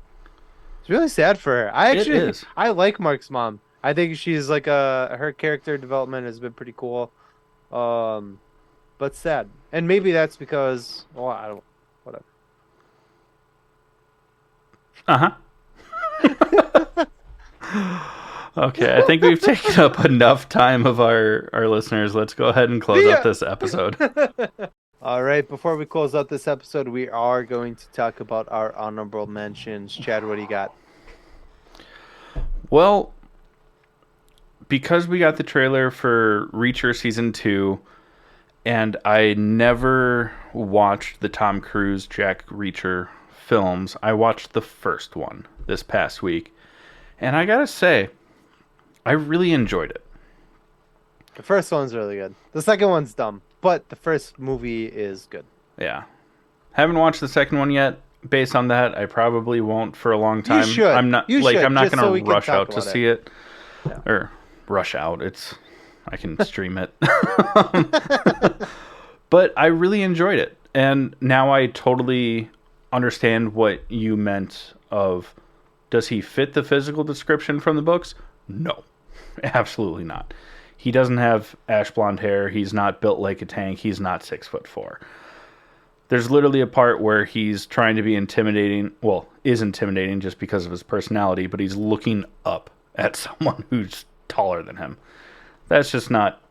[SPEAKER 2] It's really sad for her.
[SPEAKER 1] It is.
[SPEAKER 2] I like Mark's mom. I think she's like her character development has been pretty cool. But sad. And maybe that's because, well, I don't, whatever.
[SPEAKER 1] Uh huh. Okay, I think we've taken up enough time of our listeners. Let's go ahead and close up this episode.
[SPEAKER 2] All right, before we close out this episode, we are going to talk about our honorable mentions. Chad, what do you got?
[SPEAKER 1] Well, because we got the trailer for Reacher Season 2, and I never watched the Tom Cruise Jack Reacher films, I watched the first one this past week. And I gotta say, I really enjoyed it.
[SPEAKER 2] The first one's really good. The second one's dumb, but the first movie is good.
[SPEAKER 1] Yeah. Haven't watched the second one yet. Based on that, I probably won't for a long time.
[SPEAKER 2] You should.
[SPEAKER 1] I'm not
[SPEAKER 2] You
[SPEAKER 1] like
[SPEAKER 2] should,
[SPEAKER 1] I'm not
[SPEAKER 2] just so
[SPEAKER 1] gonna
[SPEAKER 2] we can
[SPEAKER 1] rush
[SPEAKER 2] talk
[SPEAKER 1] out to
[SPEAKER 2] about it.
[SPEAKER 1] see it.
[SPEAKER 2] Yeah.
[SPEAKER 1] Or rush out. I can stream it. But I really enjoyed it. And now I totally understand what you meant of, does he fit the physical description from the books? No. Absolutely not. He doesn't have ash blonde hair. He's not built like a tank. He's not 6'4". There's literally a part where he's trying to be intimidating. Well, is intimidating just because of his personality, but he's looking up at someone who's taller than him. That's just not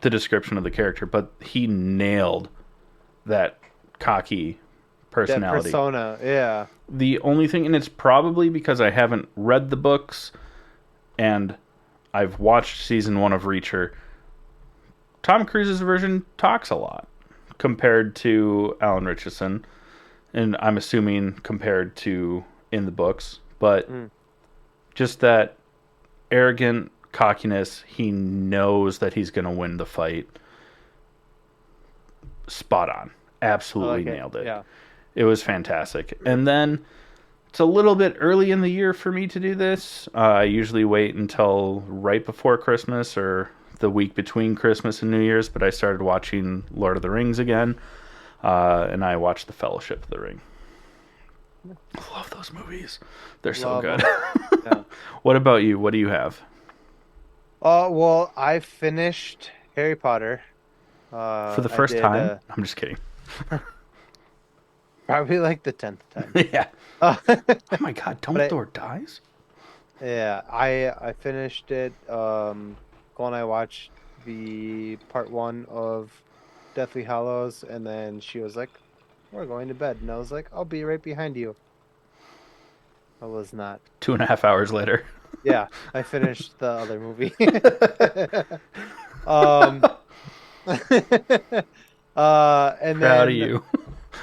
[SPEAKER 1] the description of the character, but he nailed that cocky personality.
[SPEAKER 2] That persona, yeah.
[SPEAKER 1] The only thing, and it's probably because I haven't read the books, and I've watched season 1 of Reacher. Tom Cruise's version talks a lot compared to Alan Richardson, and I'm assuming compared to in the books, but just that arrogant cockiness, he knows that he's going to win the fight. Spot on. Absolutely nailed it.
[SPEAKER 2] Yeah.
[SPEAKER 1] It was fantastic. And then it's a little bit early in the year for me to do this. I usually wait until right before Christmas or the week between Christmas and New Year's, but I started watching Lord of the Rings again, and I watched The Fellowship of the Ring. I love those movies. They're so good.
[SPEAKER 2] Yeah.
[SPEAKER 1] What about you? What do you have?
[SPEAKER 2] Well, I finished Harry Potter.
[SPEAKER 1] For the first time? I'm just kidding.
[SPEAKER 2] Probably like the 10th time.
[SPEAKER 1] Yeah. Oh my God, Dumbledore dies?
[SPEAKER 2] Yeah, I finished it. Cole and I watched the part 1 of Deathly Hallows, and then she was like, "We're going to bed," and I was like, "I'll be right behind you." I was not.
[SPEAKER 1] 2.5 hours later.
[SPEAKER 2] Yeah, I finished the other movie. And
[SPEAKER 1] Proud
[SPEAKER 2] then
[SPEAKER 1] of you.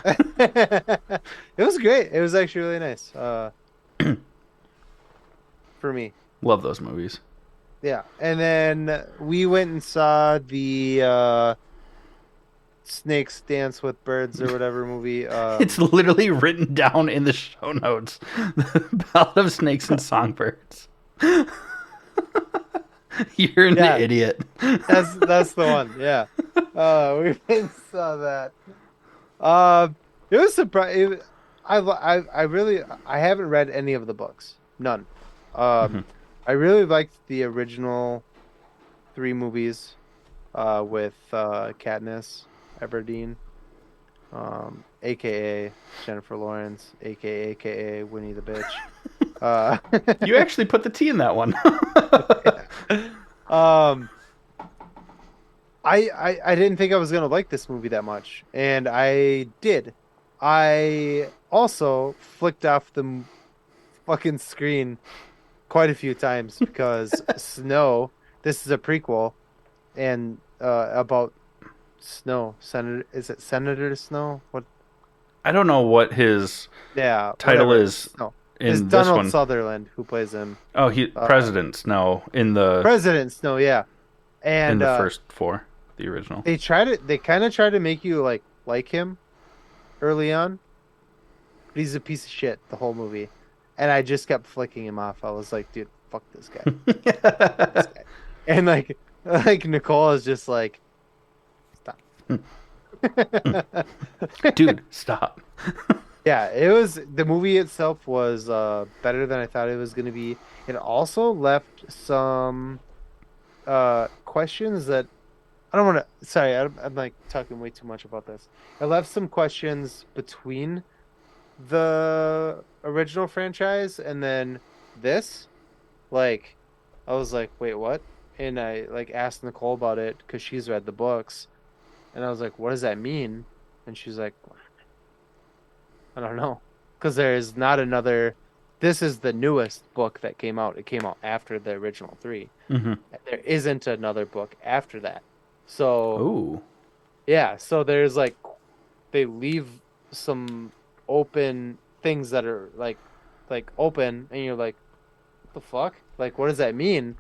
[SPEAKER 2] it was great. It was actually really nice. For me.
[SPEAKER 1] Love those movies.
[SPEAKER 2] Yeah, and then we went and saw the Snakes Dance with Birds or whatever movie.
[SPEAKER 1] It's literally written down in the show notes. The Ballad of Snakes and Songbirds. You're an idiot.
[SPEAKER 2] That's the one. Yeah. We went and saw that. It was surprising. I haven't read any of the books. None. I really liked the original 3 movies with Katniss Everdeen, aka Jennifer Lawrence, aka Winnie the Bitch.
[SPEAKER 1] You actually put the T in that one.
[SPEAKER 2] I didn't think I was gonna like this movie that much, and I did. I also flicked off the fucking screen quite a few times because Snow. This is a prequel, and about Snow. Is it Senator Snow? What?
[SPEAKER 1] I don't know what his title
[SPEAKER 2] whatever.
[SPEAKER 1] is
[SPEAKER 2] No.
[SPEAKER 1] in
[SPEAKER 2] It's
[SPEAKER 1] this
[SPEAKER 2] Donald
[SPEAKER 1] one.
[SPEAKER 2] Sutherland who plays him.
[SPEAKER 1] Oh, President Snow in the
[SPEAKER 2] President Snow, yeah. And
[SPEAKER 1] in the first 4, the original.
[SPEAKER 2] They kind of try to make you like him early on. But he's a piece of shit the whole movie. And I just kept flicking him off. I was like, dude, fuck this guy. Fuck this guy. And like Nicole is just like, stop.
[SPEAKER 1] Dude, stop.
[SPEAKER 2] Yeah, the movie itself was better than I thought it was going to be. It also left some questions that I don't want to. Sorry, I'm like talking way too much about this. It left some questions between the original franchise and then this. Like, I was like, wait, what? And I asked Nicole about it because she's read the books, and I was like, what does that mean? And she's like, I don't know, because there is not another. This is the newest book that came out. It came out after the original 3.
[SPEAKER 1] Mm-hmm.
[SPEAKER 2] There isn't another book after that. So,
[SPEAKER 1] ooh,
[SPEAKER 2] yeah. So there's they leave some open things that are like open, and you're like, what the fuck? Like, what does that mean?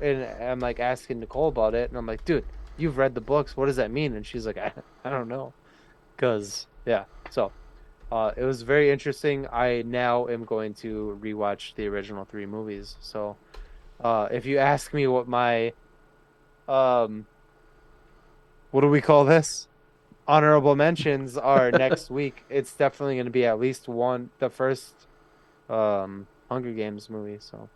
[SPEAKER 2] And I'm like asking Nicole about it, and I'm like, dude, you've read the books. What does that mean? And she's like, I don't know, because yeah. So. It was very interesting. I now am going to rewatch the original 3 movies. So, if you ask me what my, what do we call this? Honorable mentions are next week. It's definitely going to be at least the first, Hunger Games movie. So.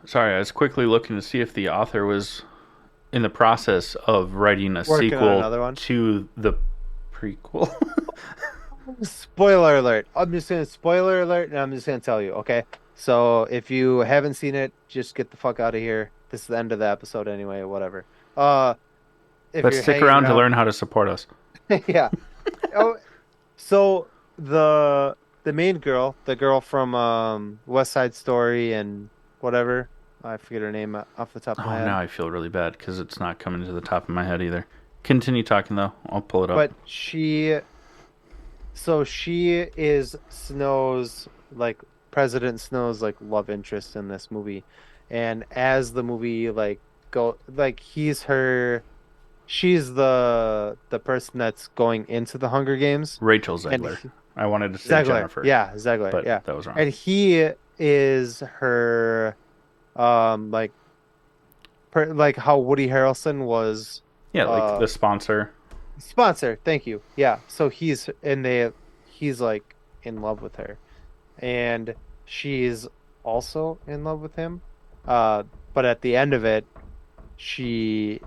[SPEAKER 1] Sorry, I was quickly looking to see if the author was in the process of writing a
[SPEAKER 2] Working on another
[SPEAKER 1] sequel
[SPEAKER 2] one.
[SPEAKER 1] to the prequel.
[SPEAKER 2] Spoiler alert. I'm just going to spoiler alert, and I'm just going to tell you, okay? So if you haven't seen it, just get the fuck out of here. This is the end of the episode anyway, whatever. If
[SPEAKER 1] But
[SPEAKER 2] you're
[SPEAKER 1] stick around to learn how to support us.
[SPEAKER 2] Yeah. So the the main girl, the girl from West Side Story and whatever. I forget her name off the top of my
[SPEAKER 1] Oh,
[SPEAKER 2] head.
[SPEAKER 1] now I feel really bad because it's not coming to the top of my head either. Continue talking though. I'll pull it up.
[SPEAKER 2] But she is Snow's like President Snow's like love interest in this movie. And as the movie like go like she's the person that's going into the Hunger Games.
[SPEAKER 1] Rachel
[SPEAKER 2] And
[SPEAKER 1] Zegler. I wanted to say
[SPEAKER 2] Zegler.
[SPEAKER 1] Jennifer,
[SPEAKER 2] Yeah, Zegler.
[SPEAKER 1] but
[SPEAKER 2] Yeah.
[SPEAKER 1] that was wrong.
[SPEAKER 2] And he is her like like how Woody Harrelson was
[SPEAKER 1] Yeah, like the sponsor.
[SPEAKER 2] sponsor. Thank you. Yeah. So he's like in love with her, and she's also in love with him. But at the end of it, she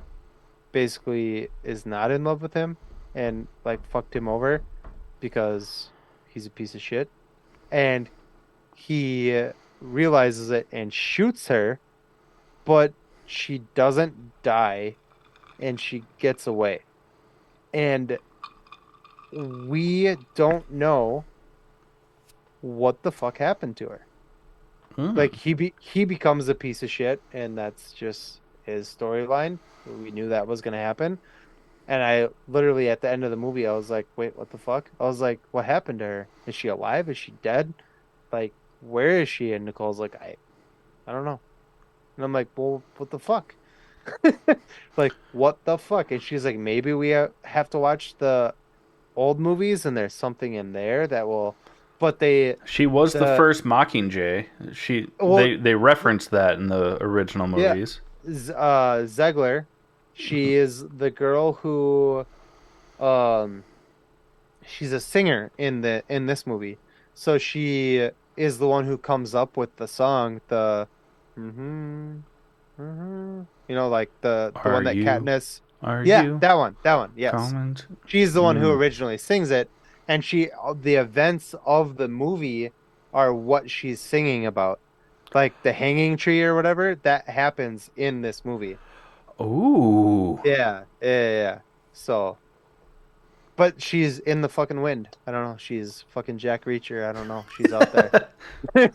[SPEAKER 2] basically is not in love with him and like fucked him over because he's a piece of shit. And he realizes it and shoots her, but she doesn't die and she gets away. And we don't know what the fuck happened to her. Like he becomes a piece of shit and that's just his storyline. We knew that was going to happen. And I literally at the end of the movie I was like, "Wait, what the fuck?" I was like, "What happened to her? Is she alive? Is she dead? Like where is she?" And Nicole's like, I don't know." And I'm like, "Well, what the fuck?" Like, what the fuck? And she's like, "Maybe we have to watch the old movies and there's something in there that will." But
[SPEAKER 1] She was the
[SPEAKER 2] the
[SPEAKER 1] first Mockingjay.
[SPEAKER 2] well,
[SPEAKER 1] They referenced that in the original
[SPEAKER 2] yeah,
[SPEAKER 1] movies.
[SPEAKER 2] Zegler, she is the girl who, um, she's a singer in this movie. So she is the one who comes up with the song, mm-hmm, like the
[SPEAKER 1] Are
[SPEAKER 2] one that
[SPEAKER 1] you?
[SPEAKER 2] Katniss.
[SPEAKER 1] Are
[SPEAKER 2] Yeah,
[SPEAKER 1] you?
[SPEAKER 2] that one. Yes,
[SPEAKER 1] Comment.
[SPEAKER 2] she's the one who originally sings it, and the events of the movie are what she's singing about, like the hanging tree or whatever that happens in this movie.
[SPEAKER 1] Ooh.
[SPEAKER 2] Yeah. So, but she's in the fucking wind. I don't know. She's fucking Jack Reacher. I don't know. She's out there. We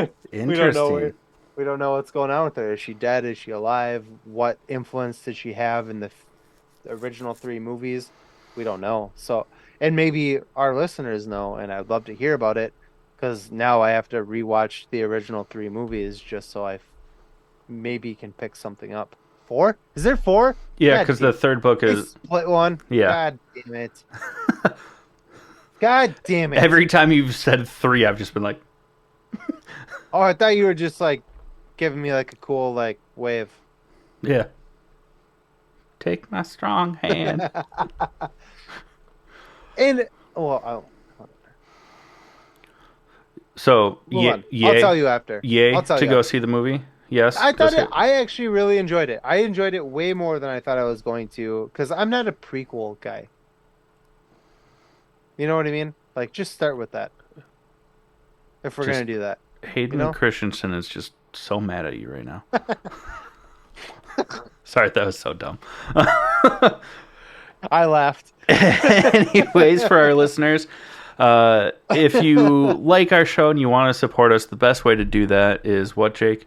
[SPEAKER 2] don't know.
[SPEAKER 1] Interesting.
[SPEAKER 2] We don't know what's going on with her. Is she dead? Is she alive? What influence did she have in the original three movies? We don't know. So, and maybe our listeners know, and I'd love to hear about it because now I have to rewatch the original three movies just so I maybe can pick something up. Four? Is there four?
[SPEAKER 1] Yeah,
[SPEAKER 2] God
[SPEAKER 1] because
[SPEAKER 2] damn
[SPEAKER 1] the third book
[SPEAKER 2] it.
[SPEAKER 1] is
[SPEAKER 2] Split one.
[SPEAKER 1] yeah.
[SPEAKER 2] God damn it. God damn it.
[SPEAKER 1] Every time you've said three, I've just been like,
[SPEAKER 2] Oh, I thought you were just like giving me like a cool like wave.
[SPEAKER 1] yeah. Take my strong hand.
[SPEAKER 2] And well,
[SPEAKER 1] So,
[SPEAKER 2] I'll
[SPEAKER 1] yay,
[SPEAKER 2] tell you after.
[SPEAKER 1] yay
[SPEAKER 2] I'll tell
[SPEAKER 1] to
[SPEAKER 2] you
[SPEAKER 1] go
[SPEAKER 2] after.
[SPEAKER 1] see the movie. Yes,
[SPEAKER 2] I
[SPEAKER 1] go
[SPEAKER 2] thought
[SPEAKER 1] see it.
[SPEAKER 2] I actually really enjoyed it. I enjoyed it way more than I thought I was going to because I'm not a prequel guy. You know what I mean? Like, just start with that. If we're
[SPEAKER 1] Just
[SPEAKER 2] gonna do that,
[SPEAKER 1] Hayden Christensen is just so mad at you right now. Sorry, that was so dumb.
[SPEAKER 2] I laughed.
[SPEAKER 1] Anyways, for our listeners, if you like our show and you want to support us, the best way to do that is what, Jake?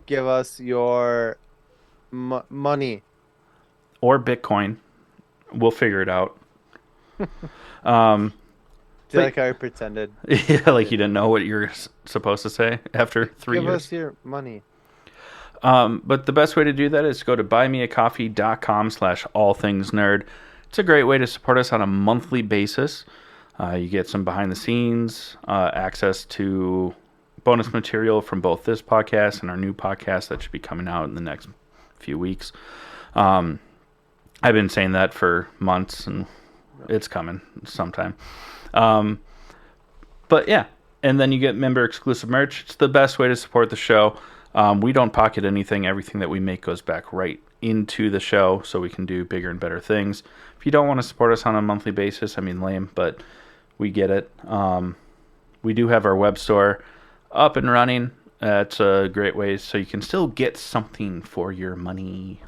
[SPEAKER 2] Give us your money.
[SPEAKER 1] Or Bitcoin. We'll figure it out.
[SPEAKER 2] Do you like how I pretended?
[SPEAKER 1] Yeah, like you didn't know what you're supposed to say after 3
[SPEAKER 2] Give
[SPEAKER 1] years.
[SPEAKER 2] us your money.
[SPEAKER 1] But the best way to do that is go to buymeacoffee.com/allthingsnerd. It's a great way to support us on a monthly basis. You get some behind the scenes, access to bonus material from both this podcast and our new podcast that should be coming out in the next few weeks. I've been saying that for months, and it's coming sometime. But yeah, and then you get member exclusive merch. It's the best way to support the show. We don't pocket anything. Everything that we make goes back right into the show so we can do bigger and better things. If you don't want to support us on a monthly basis, I mean, lame, but we get it. We do have our web store up and running. That's a great way so you can still get something for your money.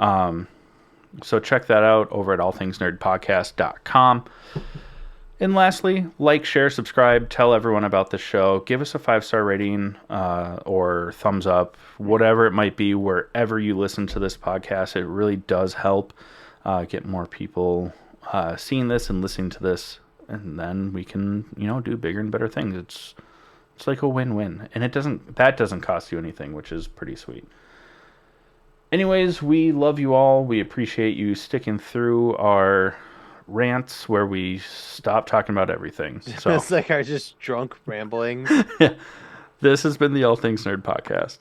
[SPEAKER 1] So check that out over at allthingsnerdpodcast.com. And lastly, like, share, subscribe, tell everyone about the show. Give us a 5-star rating or thumbs up, whatever it might be, wherever you listen to this podcast. It really does help get more people seeing this and listening to this. And then we can, do bigger and better things. It's like a win-win. And that doesn't cost you anything, which is pretty sweet. Anyways, we love you all. We appreciate you sticking through our rants where we stop talking about everything. So
[SPEAKER 2] It's like our just drunk ramblings.
[SPEAKER 1] this has been the All Things Nerd podcast.